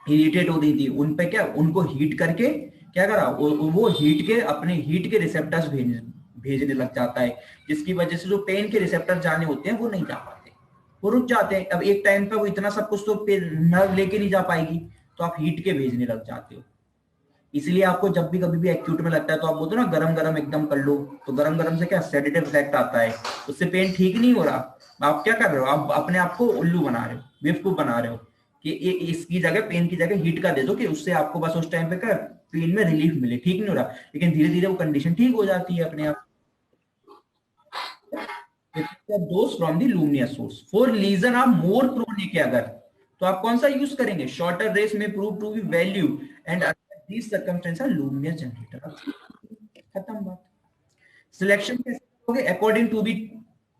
इरिटेट हो रही थी उन पे क्या, उनको हीट करके क्या करा, वो हीट के अपने हीट के रिसेप्टर्स भेजने लग जाता है, जिसकी वजह से जो पेन के रिसेप्टर्स जाने होते हैं वो नहीं जा पाते, वो रुक जाते हैं। अब एक टाइम पे वो इतना सब कुछ तो नर्व लेके नहीं जा पाएगी, तो आप हीट के भेजने लग जाते हो। इसलिए आपको जब भी कभी भी एक्यूट में लगता है तो आप बोलते हो ना गरम गरम एकदम कर लो, तो गरम गरम से क्या सेडेटिव इफेक्ट आता है, उससे पेन ठीक नहीं हो रहा। आप क्या कर रहे हो, आप अपने आप को उल्लू बना रहे हो, बेवकूफ बना रहे हो कि इसकी जगह, पेन की जगह हीट का दे दो कि उससे आपको बस उस टाइम पे क्या पेन में रिलीफ मिले। ठीक नहीं हो रहा, लेकिन धीरे धीरे वो कंडीशन ठीक हो जाती है अपने आप। Those from the luminous source for lesion are more chronic अगर, तो आप कौन सा यूज करेंगे, shorter rays may prove to be value and these circumstances are luminous generator। खत्म बात। सिलेक्शन कैसे करोगे,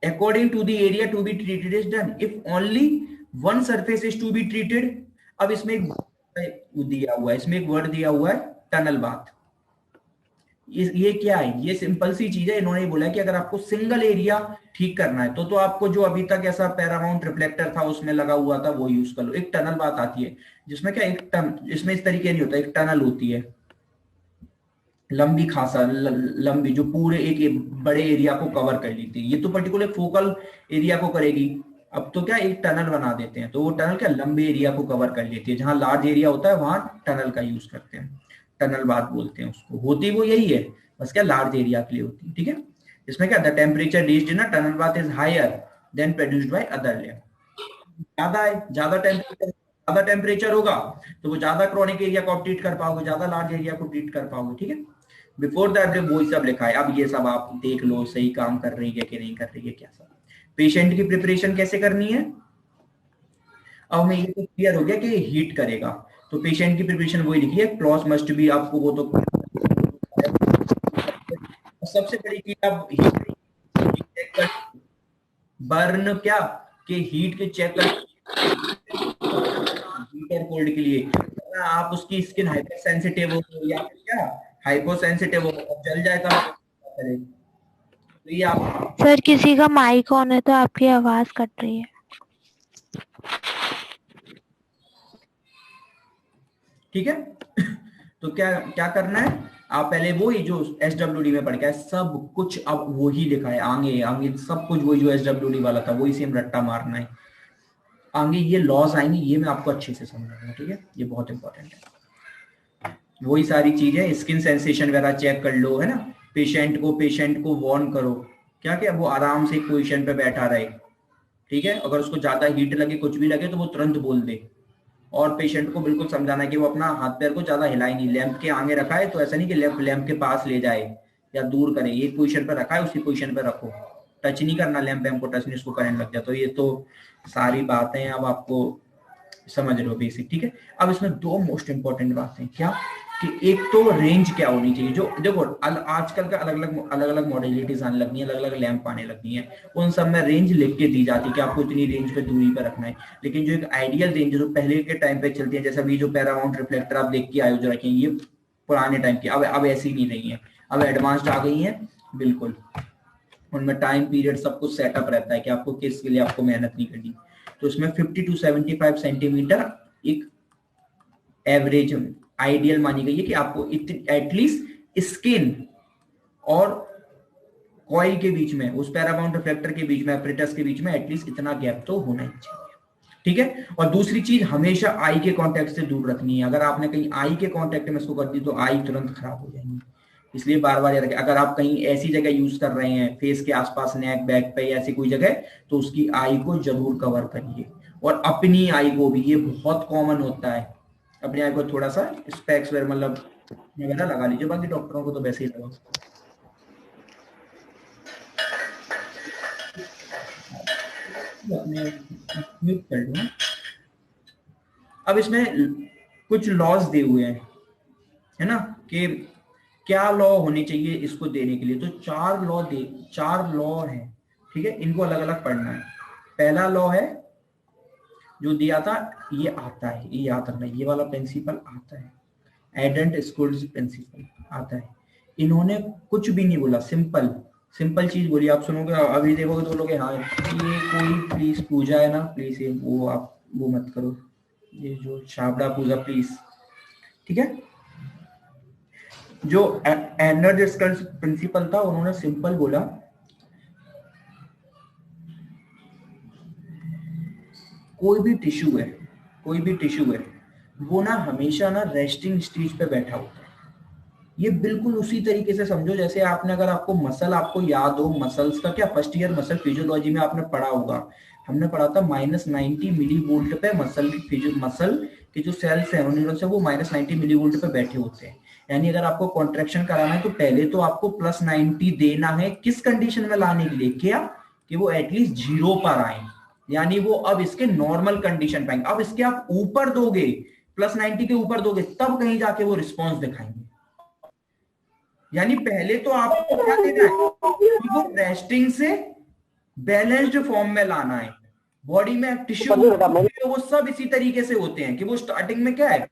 according to the area to be treated is done if only one surface is to be treated। अब इसमें एक दिया हुआ है, इसमें एक वर्ड दिया हुआ है टनल बाथ। ये क्या है, ये सिंपल सी चीज है। इन्होंने बोला कि अगर आपको सिंगल एरिया ठीक करना है तो आपको जो अभी तक ऐसा पैरामाउंट रिफ्लेक्टर था उसमें लगा हुआ था वो यूज कर लो। एक टनल बात आती है जिसमें क्या, इसमें इस तरीके नहीं होता, एक टनल होती है लंबी खासा लंबी, जो पूरे एक बड़े एरिया को कवर कर लेती है। ये तो पर्टिकुलर फोकल एरिया को करेगी। अब तो क्या एक टनल बना देते हैं, तो वो टनल क्या लंबे एरिया को कवर कर लेती है। जहां लार्ज एरिया होता है वहां टनल का यूज करते हैं, टनल बात बोलते हैं उसको। होती वो यही है, बस क्या लार्ज एरिया के लिए होती है। ठीक है, इसमें क्या, the temperature reached in a tunnel bath is higher than produced by other layer. ज्यादा है, ज्यादा टेम्परेचर होगा तो वो ज्यादा क्रॉनिक एरिया को आप ट्रीट कर पाओगे, ज्यादा लार्ज एरिया को ट्रीट कर पाओगे। ठीक है, बिफोर दैट वो सब लिखा है। अब ये सब आप देख लो सही काम कर रही है कि नहीं कर रही है, क्या सब। पेशेंट की प्रिपरेशन कैसे करनी है, अब हमें ये तो क्लियर हो गया कि हीट करेगा, तो पेशेंट की प्रिपरेशन वही लिखी है, क्लॉज मस्ट बी, आपको वो तो सबसे बड़ी चीज आप हीट चेक कर, बर्न क्या कि हीट के चेक कर, हीट और कोल्ड के लिए आप उसकी स्किन हाइपर सेंसिटिव हो या फिर क्या हाइपो सेंसिटिव हो, जल जाए तो करे। तो ये आप सर किसी का माइक ऑन है तो आपकी आवाज कट रही है। ठीक है तो क्या क्या करना है, आप पहले वो ही जो SWD में पढ़ के आए सब कुछ अब वही लिखा है, आगे आगे सब कुछ वही जो SWD वाला था वही सेम रट्टा मारना है। आगे ये लॉस आएंगे, ये मैं आपको अच्छे से समझाऊंगा, ठीक है, ये बहुत इंपॉर्टेंट है। वही सारी चीजें, स्किन सेंसेशन वगैरह चेक कर लो, है ना, पेशेंट को वार्न करो, क्या क्या वो आराम से एक पोजीशन पे बैठा रहे, ठीक है, अगर उसको ज्यादा हीट लगे कुछ भी लगे तो वो तुरंत बोल दे। और पेशेंट को बिल्कुल समझाना है कि वो अपना हाथ पैर को ज्यादा हिलाए नहीं, लैंप के आगे रखा है तो ऐसा नहीं कि लैंप के पास ले जाए या दूर करे, एक पोजीशन पे रखा है उसी पोजीशन पे रखो, टच नहीं करना, लैंप को टच नहीं, उसको करंट लग जाए। तो ये तो सारी बातें अब आपको समझ रहे हो बेसिक, ठीक है। अब इसमें दो मोस्ट इंपॉर्टेंट बातें क्या, कि एक तो रेंज क्या होनी चाहिए, जो देखो आजकल का अलग अलग मॉडलिटीज आने लगी है, अलग अलग लैंप आने लगी हैं, उन सब में रेंज लिख के दी जाती है कि आपको इतनी रेंज पे दूरी पे रखना है। लेकिन जो एक आइडियल रेंज जो पहले के टाइम पे चलती है, जैसा भी जो पैरामाउंट रिफ्लेक्टर आप देख के आए हो जो रखे, ये पुराने टाइम की, अब ऐसी नहीं रही है, अब एडवांस्ड आ गई है बिल्कुल, उनमें टाइम पीरियड सब कुछ सेटअप रहता है कि आपको किसके लिए आपको मेहनत नहीं करनी। तो इसमें 50 to 75 सेंटीमीटर एक एवरेज आइडियल मानी गई है कि आपको एटलीस्ट स्किन और कॉइल के बीच में, उस पैरामाउंट रिफ्लेक्टर के बीच में, एपरेटस के बीच में एटलीस्ट इतना गैप तो होना ही चाहिए, ठीक है। और दूसरी चीज, हमेशा आई के कांटेक्ट से दूर रखनी है। अगर आपने कहीं आई के कांटेक्ट में इसको कर दी तो आई तुरंत खराब हो जाएंगी, इसलिए बार बार याद रखें। अगर आप कहीं ऐसी जगह यूज कर रहे हैं फेस के आसपास, नेक बैक पे या ऐसी कोई जगह, तो उसकी आई को जरूर कवर करिए, और अपनी आई को भी, ये बहुत कॉमन होता है, अपने आई को थोड़ा सा स्पेक्स मतलब वगैरह लगा लीजिए, बाकी डॉक्टरों को तो वैसे ही लगाओ। म्यूट कर दूं। अब इसमें कुछ लॉज दिए हुए हैं, है ना, कि क्या लॉ होने चाहिए इसको देने के लिए। तो चार लॉ है, ठीक है, इनको अलग अलग पढ़ना है। पहला लॉ है जो दिया था, ये आता है, ये याद रखना, ये वाला प्रिंसिपल आता है, एडेंट स्कूल्स प्रिंसिपल आता है। इन्होंने कुछ भी नहीं बोला, सिंपल चीज बोली। आप सुनोगे, अभी देखोगे तो बोलोगे हाँ ये कोई प्लीज पूजा है ना, प्लीज ये वो आप वो मत करो, ये जो छाबड़ा पूजा प्लीज, ठीक है। जो एंडर स्कल्स प्रिंसिपल था, उन्होंने सिंपल बोला, कोई भी टिश्यू है वो ना हमेशा ना रेस्टिंग स्टेज पे बैठा होता है। ये बिल्कुल उसी तरीके से समझो जैसे आपने, अगर आपको मसल, आपको याद हो मसल्स का क्या, फर्स्ट ईयर मसल फिजियोलॉजी में आपने पढ़ा होगा, हमने पढ़ा था -90 मिली वोल्ट पे मसल के जो सेल्स हैं, न्यूरॉन्स है, वो -90 मिली वोल्ट पे बैठे होते हैं। यानी अगर आपको कॉन्ट्रैक्शन कराना है तो पहले तो आपको +90 देना है, किस कंडीशन में लाने के लिए, क्या कि वो एटलीस्ट 0 पर आए, यानी वो अब इसके नॉर्मल कंडीशन पाएंगे। अब इसके आप ऊपर दोगे, +90 के ऊपर दोगे, तब कहीं जाके वो रिस्पॉन्स दिखाएंगे। यानी पहले तो आपको क्या देना है, वो रेस्टिंग से बैलेंस्ड फॉर्म में लाना है। बॉडी में टिश्यू वो सब इसी तरीके से होते हैं कि वो स्टार्टिंग में क्या है,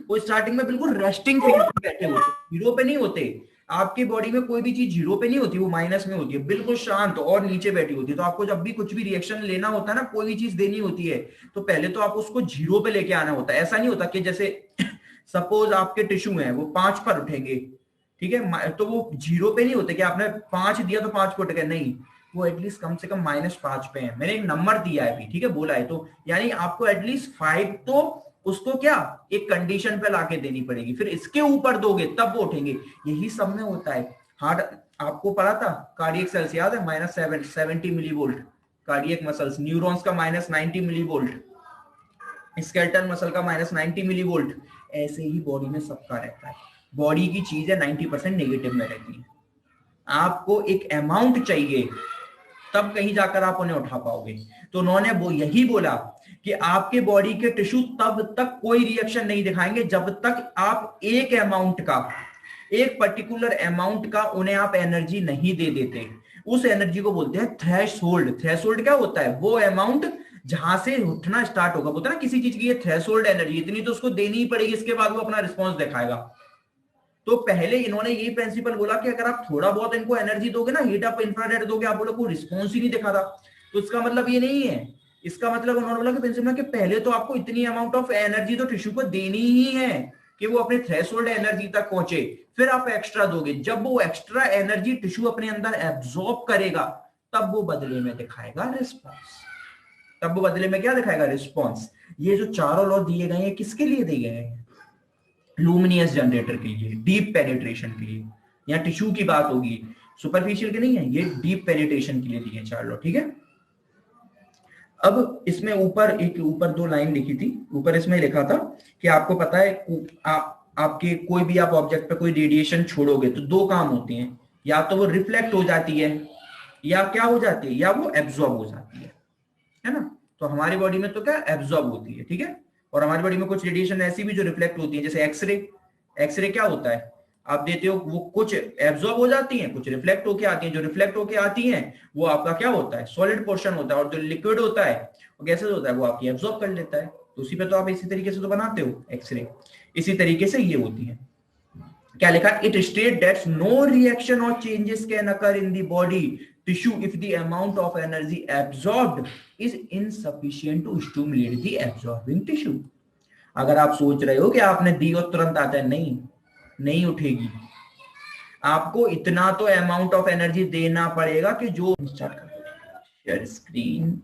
वो स्टार्टिंग में बिल्कुल रेस्टिंग फेज पे बैठे होते हैं, 0 पे नहीं होते। आपकी बॉडी में कोई भी चीज 0 पे नहीं होती, वो माइनस में होती है, बिल्कुल शांत और नीचे बैठी होती है। तो आपको जब भी कुछ भी रिएक्शन लेना होता है ना, कोई भी चीज देनी होती है, तो पहले तो आप उसको 0 पे लेके आना होता है। ऐसा नहीं होता कि जैसे सपोज आपके टिश्यू है वो 5 पर उठेंगे, ठीक है, तो वो 0 पे नहीं होते कि आपने 5 दिया तो 5 पे उठ गए, नहीं, वो एटलीस्ट कम से कम -5 पे है। मैंने एक नंबर दिया है भी, ठीक है, बोला है, तो यानी आपको एटलीस्ट 5 तो उसको क्या एक कंडीशन पे लाके देनी पड़ेगी, फिर इसके ऊपर दोगे तब वो उठेंगे। यही सब में होता है। हार्ट आपको पढ़ा था, कार्डियक सेल्स याद है, -70 millivolt, cardiac muscles, neurons का -90 मिली वोल्ट, स्केलेटल मसल का -90 मिली वोल्ट। ऐसे ही बॉडी में सबका रहता है। बॉडी की चीजें 90% नेगेटिव में रहती है। आपको एक अमाउंट चाहिए, तब कहीं जाकर आप उन्हें उठा पाओगे। तो उन्होंने वो यही बोला कि आपके बॉडी के टिश्यू तब तक कोई रिएक्शन नहीं दिखाएंगे जब तक आप एक अमाउंट का, एक पर्टिकुलर अमाउंट का उन्हें आप एनर्जी नहीं दे देते। उस एनर्जी को बोलते हैं थ्रेशोल्ड। थ्रेशोल्ड क्या होता है, वो अमाउंट जहां से उठना स्टार्ट होगा, बोलते हैं ना किसी चीज की ये थ्रेशोल्ड एनर्जी, इतनी तो उसको देनी ही पड़ेगी, इसके बाद वो अपना रिस्पॉन्स दिखाएगा। तो पहले इन्होंने यही प्रिंसिपल बोला कि अगर आप थोड़ा बहुत इनको एनर्जी दोगे ना, हीट अप इंफ्रारेड दोगे, आप बोलो कोई रिस्पॉन्स ही नहीं दिखा रहा, तो इसका मतलब ये नहीं है। इसका मतलब उन्होंने बोला कि प्रिंसिपल कि पहले तो आपको इतनी अमाउंट ऑफ एनर्जी तो टिश्यू को देनी ही है कि वो अपने थ्रेशोल्ड एनर्जी तक पहुंचे, फिर आप एक्स्ट्रा दोगे। जब वो एक्स्ट्रा एनर्जी टिश्यू अपने अंदर एब्जॉर्ब करेगा, तब वो बदले में दिखाएगा रिस्पॉन्स। तब वो बदले में क्या दिखाएगा? रिस्पॉन्स। ये जो चारों लॉ दिए गए हैं किसके लिए दिए गए हैं? लूमिनियस जनरेटर के लिए, डीप पेनिट्रेशन के लिए। यहाँ टिश्यू की बात होगी, सुपरफिशियल के नहीं है, ये डीप पेनिट्रेशन के लिए दिए चार लॉ, ठीक है। अब इसमें ऊपर दो लाइन लिखी थी, ऊपर इसमें लिखा था कि आपको पता है आपके कोई भी आप ऑब्जेक्ट पे कोई रेडिएशन छोड़ोगे तो दो काम होते हैं, या तो वो रिफ्लेक्ट हो जाती है, या क्या हो जाती है, या वो एब्जॉर्ब हो जाती है ना। तो हमारी बॉडी में तो क्या एब्जॉर्ब होती है, ठीक है। और हमारी बॉडी में कुछ रेडिएशन ऐसी भी जो रिफ्लेक्ट होती है, जैसे एक्सरे। एक्सरे क्या होता है, आप देते हो, वो कुछ एब्जॉर्ब हो जाती हैं, कुछ रिफ्लेक्ट होके आती हैं। जो रिफ्लेक्ट होके आती हैं वो आपका क्या होता है? सॉलिड पोर्शन होता है। और जो लिक्विड होता है, वो गैसेस होता है, वो आपकी एब्जॉर्ब कर लेता है। तो उसी पे तो आप इसी तरीके से तो बनाते हो एक्सरे। इसी तरीके से ये होती है। क्या लिखा? It state that no reaction और changes can occur in the body tissue if the amount of energy absorbed is insufficient to stimulate the absorbing tissue. अगर आप सोच रहे हो कि आपने दी और तुरंत आता है, नहीं उठेगी। आपको इतना तो अमाउंट ऑफ एनर्जी देना पड़ेगा कि जो शेयर स्क्रीन,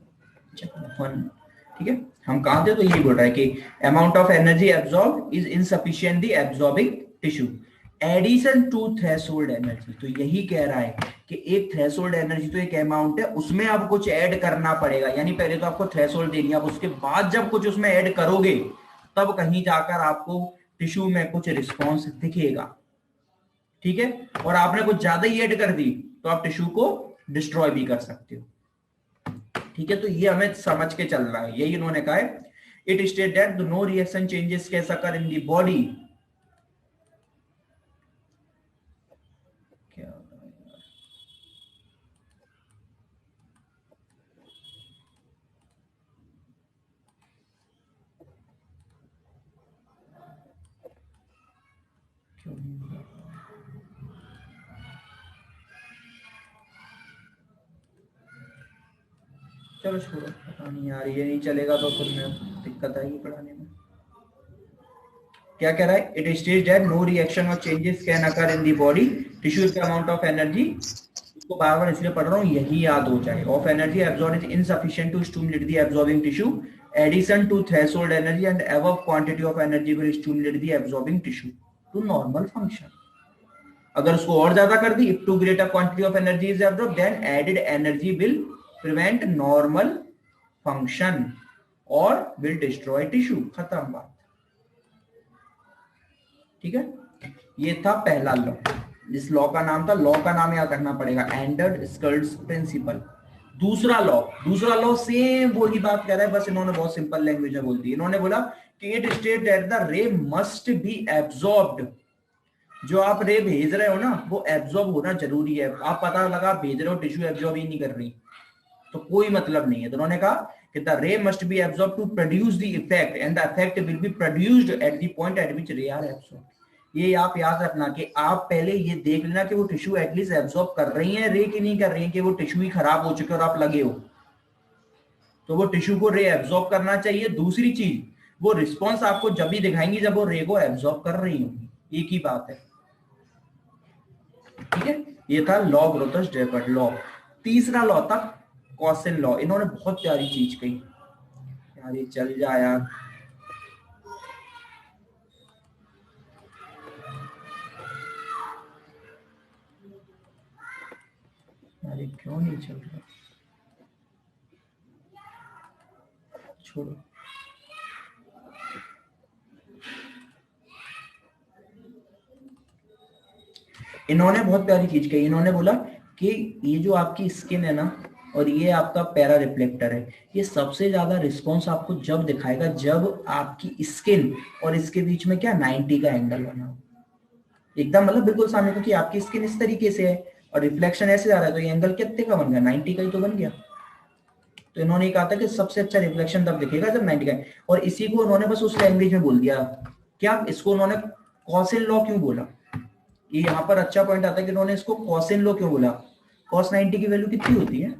ठीक है। हम कहां थे? तो यही बोल रहा है कि amount of energy absorb is insufficient the absorbing tissue addition to threshold energy. तो यही कह रहा है कि एक थ्रेशोल्ड एनर्जी तो एक अमाउंट है, उसमें आप कुछ ऐड करना पड़ेगा। यानी पहले तो आपको थ्रेशोल्ड देनी है, अब उसके बाद जब कुछ उसमें ऐड करोगे तब कहीं जाकर आपको टिश्यू में कुछ रिस्पॉन्स दिखेगा, ठीक है। और आपने कुछ ज्यादा ही ऐड कर दी तो आप टिश्यू को डिस्ट्रॉय भी कर सकते हो, ठीक है। तो ये हमें समझ के चल रहा है, यही इन्होंने कहा है। It state that no reaction changes can occur in the body. चलो छोड़ो, पता नहीं यार, ये नहीं चलेगा तो फिर मैं दिक्कत आएगी पढ़ाने में। क्या कह रहा है? It states that no reaction और changes can occur in the body tissue के अमाउंट ऑफ एनर्जी। इसको बार बार इसलिए पढ़ रहा हूँ, यही याद हो जाए। Of energy absorb is insufficient to stimulate the absorbing tissue addition to threshold energy and above quantity of energy will stimulate the absorbing tissue to normal function. अगर उसको और ज्यादा कर दी, if to greater quantity of energy is absorb then added energy will prevent normal function और will destroy tissue. खत्म बात, ठीक है। ये था पहला लॉ। जिस लॉ का नाम था, लॉ का नाम याद रखना पड़ेगा, एंडर्स प्रिंसिपल। दूसरा लॉ सेम वही बात कह रहा है, बस इन्होंने बहुत सिंपल लैंग्वेज में बोल दी। इन्होंने बोला कि it state that the ray must B absorbed. जो आप रे भेज रहे हो ना, वो एब्जॉर्ब होना जरूरी है। आप पता लगा भेज रहे हो, टिश्यू एब्जॉर्ब ही नहीं कर रही, तो कोई मतलब नहीं है। तो उन्होंने कहा कि the ray must be absorb to produce the effect and the effect will be produced at the point at which ray are absorb. ये आप याद रखना कि आप पहले ये देख लेना कि वो टिश्यू एटलीस्ट एब्जॉर्ब कर रही है रे की नहीं कर रही है, कि वो टिश्यू ही खराब हो चुके और आप लगे हो। तो वो टिश्यू को रे एब्जॉर्ब करना चाहिए। दूसरी चीज, वो रिस्पॉन्स आपको जब भी दिखाएंगी जब वो रे को एब्जॉर्ब कर रही होंगी। एक ही बात है, ठीक है। ये था लॉ ग्रोथस-ड्रेफर्ड लॉ। तीसरा लॉ था कॉसिन लॉ। इन्होंने बहुत प्यारी चीज कही यार, ये चल जाए यार। अरे क्यों नहीं चल रहा, छोड़ो। इन्होंने बहुत प्यारी चीज कही। इन्होंने बोला कि ये जो आपकी स्किन है ना, और ये आपका पैरा रिफ्लेक्टर है, ये सबसे ज्यादा रिस्पॉन्स आपको जब दिखाएगा जब आपकी स्किन और इसके बीच में क्या 90 का एंगल बना हो, एकदम मतलब बिल्कुल सामने। क्योंकि आपकी स्किन इस तरीके से है और रिफ्लेक्शन ऐसे जा रहा है, तो ये एंगल कितने का बन गया? 90 का ही तो बन गया। तो इन्होंने कहा था कि सबसे अच्छा रिफ्लेक्शन तब दिखेगा जब 90 का है। और इसी को उन्होंने बस उस लैंग्वेज में बोल दिया। क्या इसको उन्होंने कॉसिन लॉ क्यों बोला? ये यहाँ पर अच्छा पॉइंट आता है कि उन्होंने इसको कॉसिन लॉ क्यों बोला। कॉस 90 की वैल्यू कितनी होती है?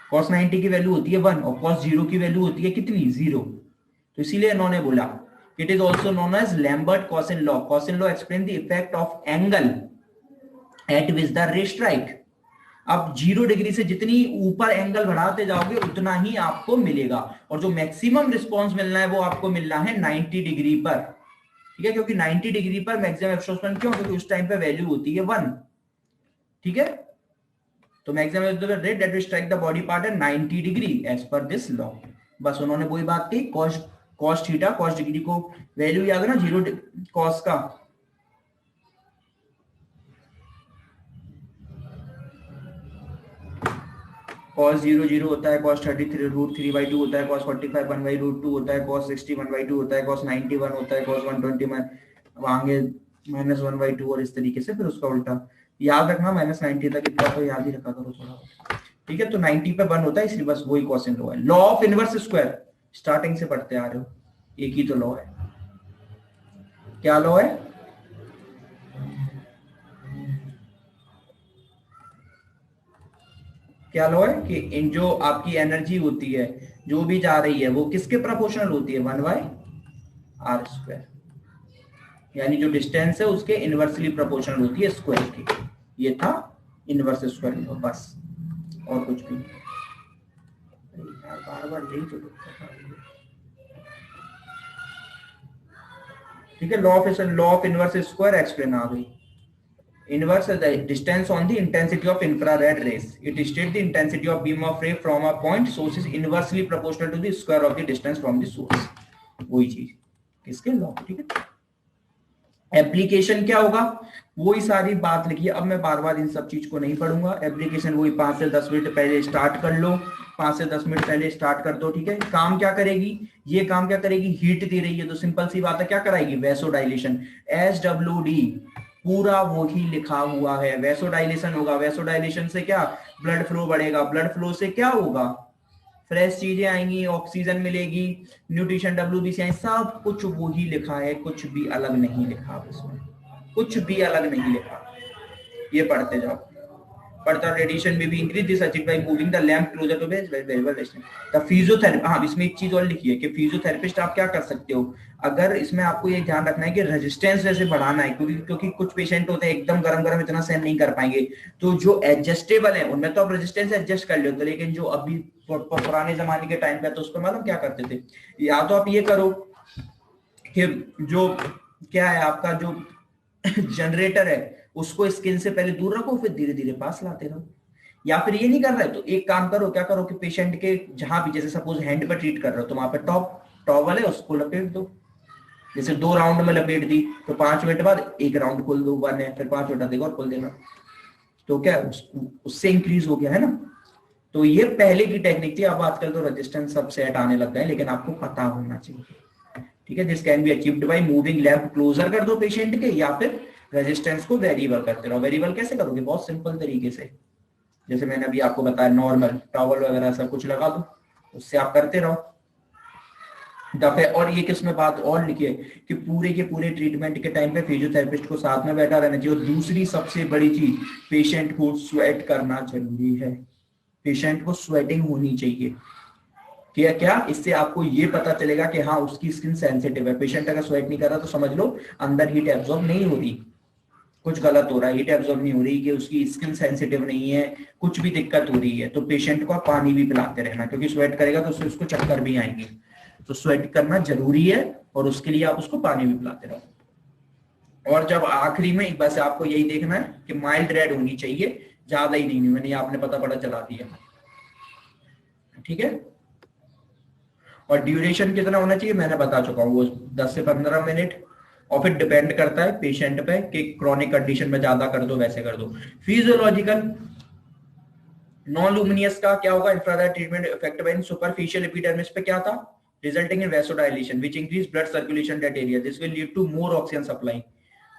cos 90 की वैल्यू होती है 1 और cos 0 की वैल्यू होती है कितनी 0। तो इसीलिए इन्होंने बोला it is also known as Lambert cosine law. Cosine law explain the effect of angle at which the ray strike. अब 0 डिग्री से जितनी ऊपर एंगल बढ़ाते जाओगे उतना ही आपको मिलेगा, और जो मैक्सिमम रिस्पॉन्स मिलना है वो आपको मिलना है 90 डिग्री पर, ठीक है, क्योंकि 90 डिग्री पर मैक्सिमम एब्सॉर्प्शन क्यों, क्योंकि उस टाइम पे वैल्यू होती है 1, ठीक है। तो maximum rate that will strike the body part at 90 degree as per this law. बस उन्होंने वही बात की, cos थीटा cos डिग्री को वैल्यू याद है ना 0 cos का, cos 0 0 होता है, cos 33 √3/2 होता है, cos 45 1/√2 होता है, cos 60 1/2 होता है, cos 90 1 होता है, cos 120 आगे -1/2 और इस तरीके से फिर उसका उल्टा याद रखना, -90 तक इतना तो याद ही रखा करो थोड़ा, ठीक है। तो 90 पे 1 होता है, इसलिए बस वही कॉसिन लॉ है। Law of inverse square starting से पढ़ते आ रहे हो, एक ही तो लॉ है। क्या लॉ है, क्या लॉ है कि इन जो आपकी एनर्जी होती है जो भी जा रही है वो किसके प्रोपोर्शनल होती है 1/r², यानी जो डिस्टेंस है उसके इनवर्सली प्रोपोर्शनल होती है स्क्वायर की। ये था इनवर्स स्क्वायर लॉ, बस और कुछ भी नहीं। बार बार यही तो ठीक है। Law of inverse square explain आ गई। Inverse is the distance on the intensity of infrared rays. It states the intensity of beam of ray from a point source is inversely proportional to the square of the distance from the source. वही चीज किसके law, ठीक है। Application क्या होगा, वही सारी बात लिखी है। अब मैं बार बार इन सब चीज को नहीं पढ़ूंगा। एप्लीकेशन वही 5 से 10 मिनट पहले स्टार्ट कर लो, 5 से 10 मिनट पहले स्टार्ट कर दो, ठीक है। काम क्या करेगी, ये काम क्या करेगी, हीट दे रही है तो सिंपल सी बात है क्या कराएगी, वैसोडाइलेशन। SWD पूरा वही लिखा हुआ है, वैसोडाइलेशन होगा। वैसोडाइलेशन से क्या, ब्लड फ्लो बढ़ेगा, ब्लड फ्लो से क्या होगा, फ्रेश चीजें आएंगी, ऑक्सीजन मिलेगी, न्यूट्रिशन WBC आएंगे, सब कुछ वही लिखा है, कुछ भी अलग नहीं लिखा उसमें, कुछ भी अलग नहीं लिखा। ये पढ़ते जाओ। further radiation may be increased this achieved by moving the lamp closer to base variable resistance the physiotherapy। हाँ, इसमें एक चीज और लिखी है कि फिजियोथेरेपिस्ट आप क्या कर सकते हो, अगर इसमें आपको ये ध्यान रखना है कि रेजिस्टेंस जैसे बढ़ाना है, क्योंकि कुछ पेशेंट होते हैं एकदम गरम गरम इतना सहन नहीं कर पाएंगे, तो जो एडजस्टेबल है उनमें तो आप रेजिस्टेंस एडजस्ट कर लेते, लेकिन जो अभी पुराने जमाने के टाइम पे तो उस पर मालूम क्या करते थे, या तो आप ये करो कि जो क्या है आपका जो जनरेटर है उसको स्किन से पहले दूर रखो, फिर धीरे धीरे पास लाते रहो। या फिर ये नहीं कर रहे तो एक काम करो, क्या करो कि पेशेंट के जहां भी, जैसे सपोज हैंड पर ट्रीट कर रहे हो तो वहां पे टॉवल है उसको लपेट दो, जैसे 2 राउंड में लपेट दी तो 5 मिनट बाद एक राउंड खोल दो, 1 है, फिर 5 मिनट देगा और खोल देना, तो क्या उससे इंक्रीज हो गया है ना। तो ये पहले की टेक्निक थी, अब आजकल तो रेजिस्टेंस सब सेट आने लग गए, लेकिन आपको पता होना चाहिए, ठीक है। This can be achieved by moving lamp closer कर दो पेशेंट के, या फिर रेजिस्टेंस को वेरिएबल करते रहो। वेरिएबल कैसे करोगे, बहुत सिंपल तरीके से, जैसे मैंने अभी आपको बताया, नॉर्मल टॉवल वगैरह सब कुछ लगा दो, उससे आप करते रहो दफे। और ये किसमें बात और लिखी है कि पूरे के पूरे ट्रीटमेंट के टाइम पे फिजियोथेरेपिस्ट को साथ में बैठा रहना चाहिए। और दूसरी सबसे बड़ी चीज, पेशेंट को स्वेट करना जरूरी है, पेशेंट को स्वेटिंग होनी चाहिए। क्या इससे आपको ये पता चलेगा कि हाँ उसकी स्किन सेंसिटिव है। पेशेंट अगर स्वेट नहीं कर रहा तो समझ लो अंदर हीट एब्जॉर्ब नहीं हो रही, कुछ गलत हो रहा है, हीट एब्जॉर्ब नहीं हो रही, कि उसकी स्किन सेंसिटिव नहीं है, कुछ भी दिक्कत हो रही है। तो पेशेंट को पानी भी पिलाते रहना, क्योंकि स्वेट करेगा तो उसको चक्कर भी आएंगे, तो स्वेट करना जरूरी है, और उसके लिए आप उसको पानी भी पिलाते रहो। और जब आखिरी में बस आपको यही देखना है कि माइल्ड रेड होनी चाहिए, ज्यादा ही नहीं, मैंने आपने पता चला दिया, ठीक है। और ड्यूरेशन कितना होना चाहिए मैंने बता चुका हूँ, वो 10 से 15 मिनट, और फिर डिपेंड करता है पेशेंट पे कि क्रॉनिक कंडीशन में ज्यादा कर दो वैसे कर दो। फिजियोलॉजिकल नॉन लुमिनियस का क्या होगा, infrared treatment effect by superficial epidermis पे क्या था, resulting in vasodilation which increase blood circulation that area, this will lead to more oxygen supply.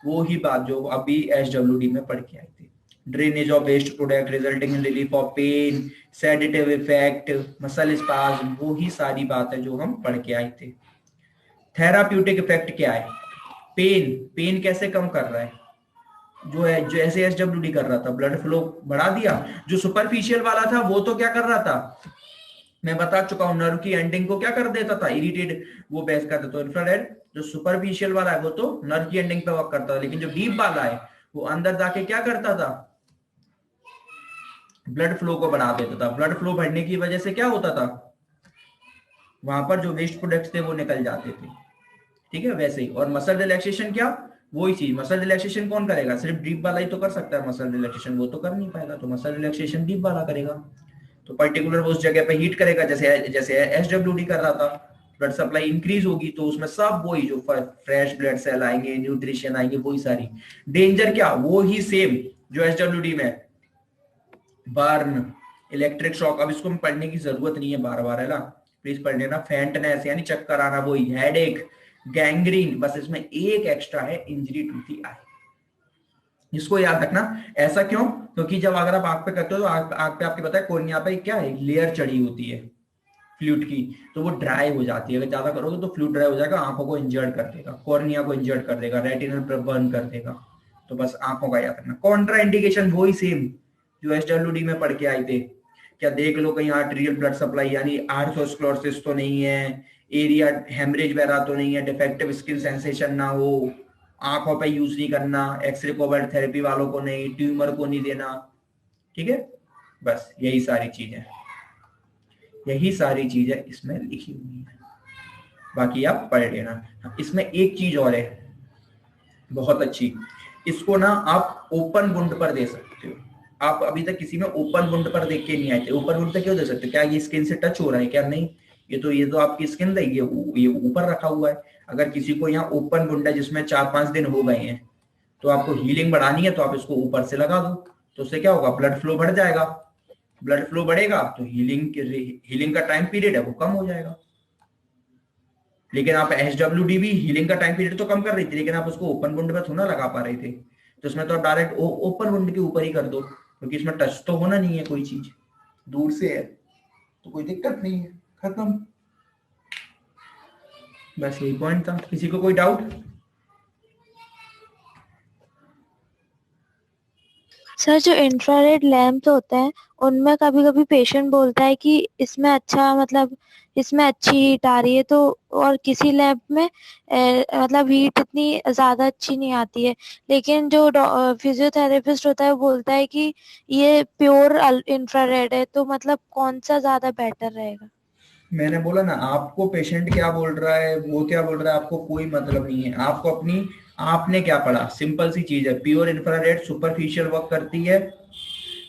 वो ही बात जो अभी SWD में पढ़ के आई थी। Drainage of waste product resulting in relief of pain, sedative effect, muscle spasm, वो ही सारी बात है जो हम पढ़ के आए थे। थेराप्यूटिक इफेक्ट क्या है, पेन कैसे कम कर रहा है, जो है, जो ऐसे एसडब्ल्यूडी कर रहा था, ब्लड फ्लो बढ़ा दिया। जो सुपरफिशियल वाला था वो तो क्या कर रहा था, मैं बता चुका हूं, नर्व की एंडिंग को क्या कर देता था, इरिटेट, वो बेस कर देता। तो इंफ्रारेड जो सुपरफिशियल वाला है वो तो नर्व की एंडिंग पे वर्क करता था, लेकिन जो डीप वाला है वो अंदर जाके क्या करता था, ब्लड फ्लो को बढ़ा देता था। ब्लड फ्लो बढ़ने की वजह से क्या होता था, वहां पर जो वेस्ट प्रोडक्ट्स थे वो निकल जाते थे। ठीक है, वैसे ही। और मसल रिलैक्सेशन क्या, वही चीज, मसल रिलैक्सेशन कौन करेगा, सिर्फ डीप वाला ही तो कर सकता है मसल रिलैक्सेशन, वो तो कर नहीं पाएगा, तो मसल रिलैक्सेशन डीप वाला करेगा। तो पर्टिकुलर वो उस जगह पे हीट करेगा, जैसे जैसे एसडब्ल्यूडी कर रहा था, ब्लड सप्लाई इंक्रीज होगी तो उसमें सब वही जो फ्रेश ब्लड सेल आएंगे, न्यूट्रिशन आएंगे, वही सारी। डेंजर क्या, वो ही सेम जो एसडब्ल्यूडी में, बर्न, इलेक्ट्रिक शॉक। अब इसको पढ़ने की जरूरत नहीं है बार बार, है ना, प्लीज पढ़ लेना। फेंटनेस यानी चक्कर आना, वही हेडेक, गैंग्रीन, बस इसमें एक एक्स्ट्रा है, इंजरी टू दी आई। इसको याद रखना। ऐसा क्यों, क्योंकि जब अगर आप आंख पे करते हो तो आंख पे आपके पता है कोर्निया पे क्या है, लेयर चढ़ी होती है फ्लूइड की, तो वो ड्राई हो जाती है। अगर ज्यादा करोगे तो फ्लूइड ड्राई हो जाएगा, आंखों को इंजर्ड कर देगा, कॉर्निया को इंजर्ड कर देगा, रेटिनल पर बर्न कर देगा। तो बस आंखों का याद रखना। कॉन्ट्रा इंडिकेशन वही सेम जो एसडब्ल्यूडी में पढ़ के आए थे। क्या देख लो कहीं आर्टेरियल ब्लड सप्लाई यानी आर्थरोस्क्लेरोसिस तो नहीं है, एरिया हेमरेज वगैरह तो नहीं है, डिफेक्टिव स्किन सेंसेशन ना हो, आंखों पे यूज नहीं करना, एक्सरे कोवर्ट थेरेपी वालों को नहीं, ट्यूमर को नहीं देना। ठीक है, बस यही सारी चीजें, यही सारी चीजें इसमें लिखी हुई है, बाकी आप पढ़ लेना। इसमें एक चीज और है बहुत अच्छी, इसको ना आप ओपन वुंड पर दे सकते हो। आप अभी तक किसी में ओपन वुंड पर देख के नहीं आए थे, ओपन वुंड पे क्यों दे सकते हो, क्या ये स्किन से टच हो रहा है क्या, नहीं, ये तो आपकी स्किन रहेगी, ये ऊपर रखा हुआ है। अगर किसी को यहाँ ओपन वुंड है जिसमें 4-5 दिन हो गए हैं, तो आपको हीलिंग बढ़ानी है तो आप इसको ऊपर से लगा दो, तो उससे क्या होगा, ब्लड फ्लो बढ़ जाएगा। ब्लड फ्लो बढ़ेगा तो हीलिंग का टाइम पीरियड है वो कम हो जाएगा। लेकिन आप एचडब्ल्यूडी भी हीलिंग का टाइम पीरियड तो कम कर रही थी, लेकिन आप उसको ओपन वुंड पे थोड़ा लगा पा रहे थे। तो इसमें तो आप डायरेक्ट ओपन वुंड के ऊपर ही कर दो, क्योंकि इसमें टच तो होना नहीं है, कोई चीज दूर से है तो कोई दिक्कत नहीं है, खत्म। बस यही पॉइंट था। किसी को कोई डाउट? सर जो इंफ्रारेड लैंप होते हैं उनमें कभी कभी पेशेंट बोलता है कि इसमें अच्छा मतलब इसमें अच्छी हीट आ रही है, तो और किसी लैंप में मतलब हीट इतनी ज्यादा अच्छी नहीं आती है, लेकिन जो फिजियोथेरेपिस्ट होता है वो बोलता है कि ये प्योर इंफ्रारेड है, तो मतलब कौन सा ज्यादा बेटर रहेगा? मैंने बोला ना, आपको पेशेंट क्या बोल रहा है, वो क्या बोल रहा है, आपको कोई मतलब नहीं है। आपको अपनी, आपने क्या पढ़ा, सिंपल सी चीज है, प्योर इंफ्रारेड सुपरफिशियल वर्क करती है।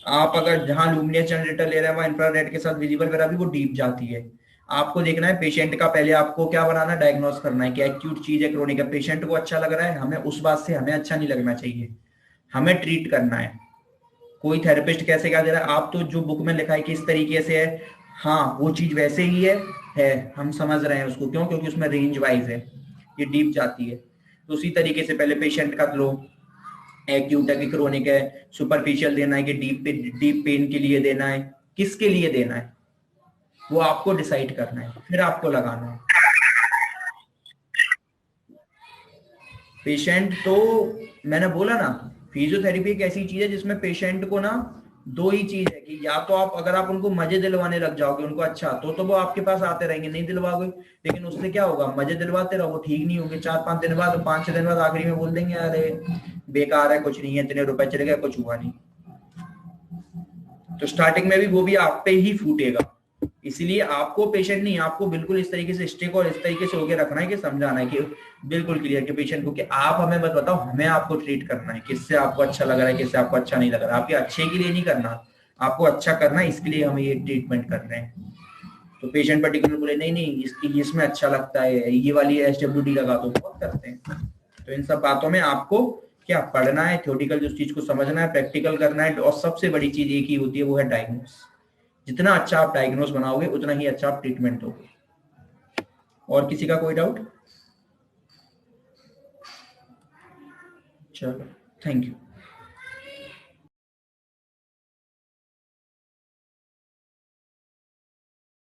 आप अगर जहां लुमिनेस जनरेटर ले रहे हैं वहां इंफ्रारेड के साथ विजिबल वगैरह भी वो डीप जाती है। आपको देखना है पेशेंट का, पहले आपको क्या बनाना, डायग्नोस करना है कि एक्यूट चीज है, क्रोनिक है। पेशेंट को अच्छा लग रहा है, हमें उस बात से हमें अच्छा नहीं लगना चाहिए, हमें ट्रीट करना है। कोई थेरेपिस्ट कैसे क्या दे रहा है, आप तो जो बुक में लिखा है कि इस तरीके से है, हाँ वो चीज वैसे ही है, हम समझ रहे हैं उसको, क्यों, क्योंकि उसमें रेंज वाइज है, ये डीप जाती है। तो उसी तरीके से पहले पेशेंट का लो, एक्यूट है कि क्रोनिक है, सुपरफिशियल देना है कि डीप पेन के लिए देना है, किसके लिए देना है, वो आपको डिसाइड करना है, फिर आपको लगाना है। पेशेंट तो, मैंने बोला ना, फिजियोथेरेपी एक ऐसी चीज है जिसमें पेशेंट को ना दो ही चीज है कि या तो आप, अगर आप उनको मजे दिलवाने लग जाओगे उनको, अच्छा तो वो आपके पास आते रहेंगे, नहीं दिलवाओगे, लेकिन उससे क्या होगा, मजे दिलवाते रहो वो ठीक नहीं होंगे, 4-5 दिन बाद, 5-6 दिन बाद आखिरी में बोल देंगे अरे बेकार है, कुछ नहीं है, इतने रुपए चले गए, कुछ हुआ नहीं। तो स्टार्टिंग में भी वो भी आप पे ही फूटेगा। इसीलिए आपको पेशेंट नहीं, आपको बिल्कुल इस तरीके से स्टिक और इस तरीके से होके रखना है कि समझाना है कि बिल्कुल क्लियर कि पेशेंट को कि आप हमें मत बताओ, हमें आपको ट्रीट करना है, किससे आपको अच्छा लग रहा है, किससे आपको अच्छा नहीं लग रहा है। आपके अच्छे के लिए नहीं करना, आपको अच्छा करना है, इसके लिए हम ये ट्रीटमेंट कर रहे हैं। तो पेशेंट पर्टिकुलर बोले नहीं नहीं इसकी इसमें अच्छा लगता है, ये वाली एसडब्ल्यूडी लगा दो, बहुत करते हैं। तो इन सब बातों में आपको क्या पढ़ना है, थ्योरेटिकल जो चीज को समझना है, प्रैक्टिकल करना है, और सबसे बड़ी चीज एक ही होती है, वो है डायग्नोस। जितना अच्छा आप डायग्नोस बनाओगे उतना ही अच्छा आप ट्रीटमेंट दोगे। और किसी का कोई डाउट? चलो, थैंक यू।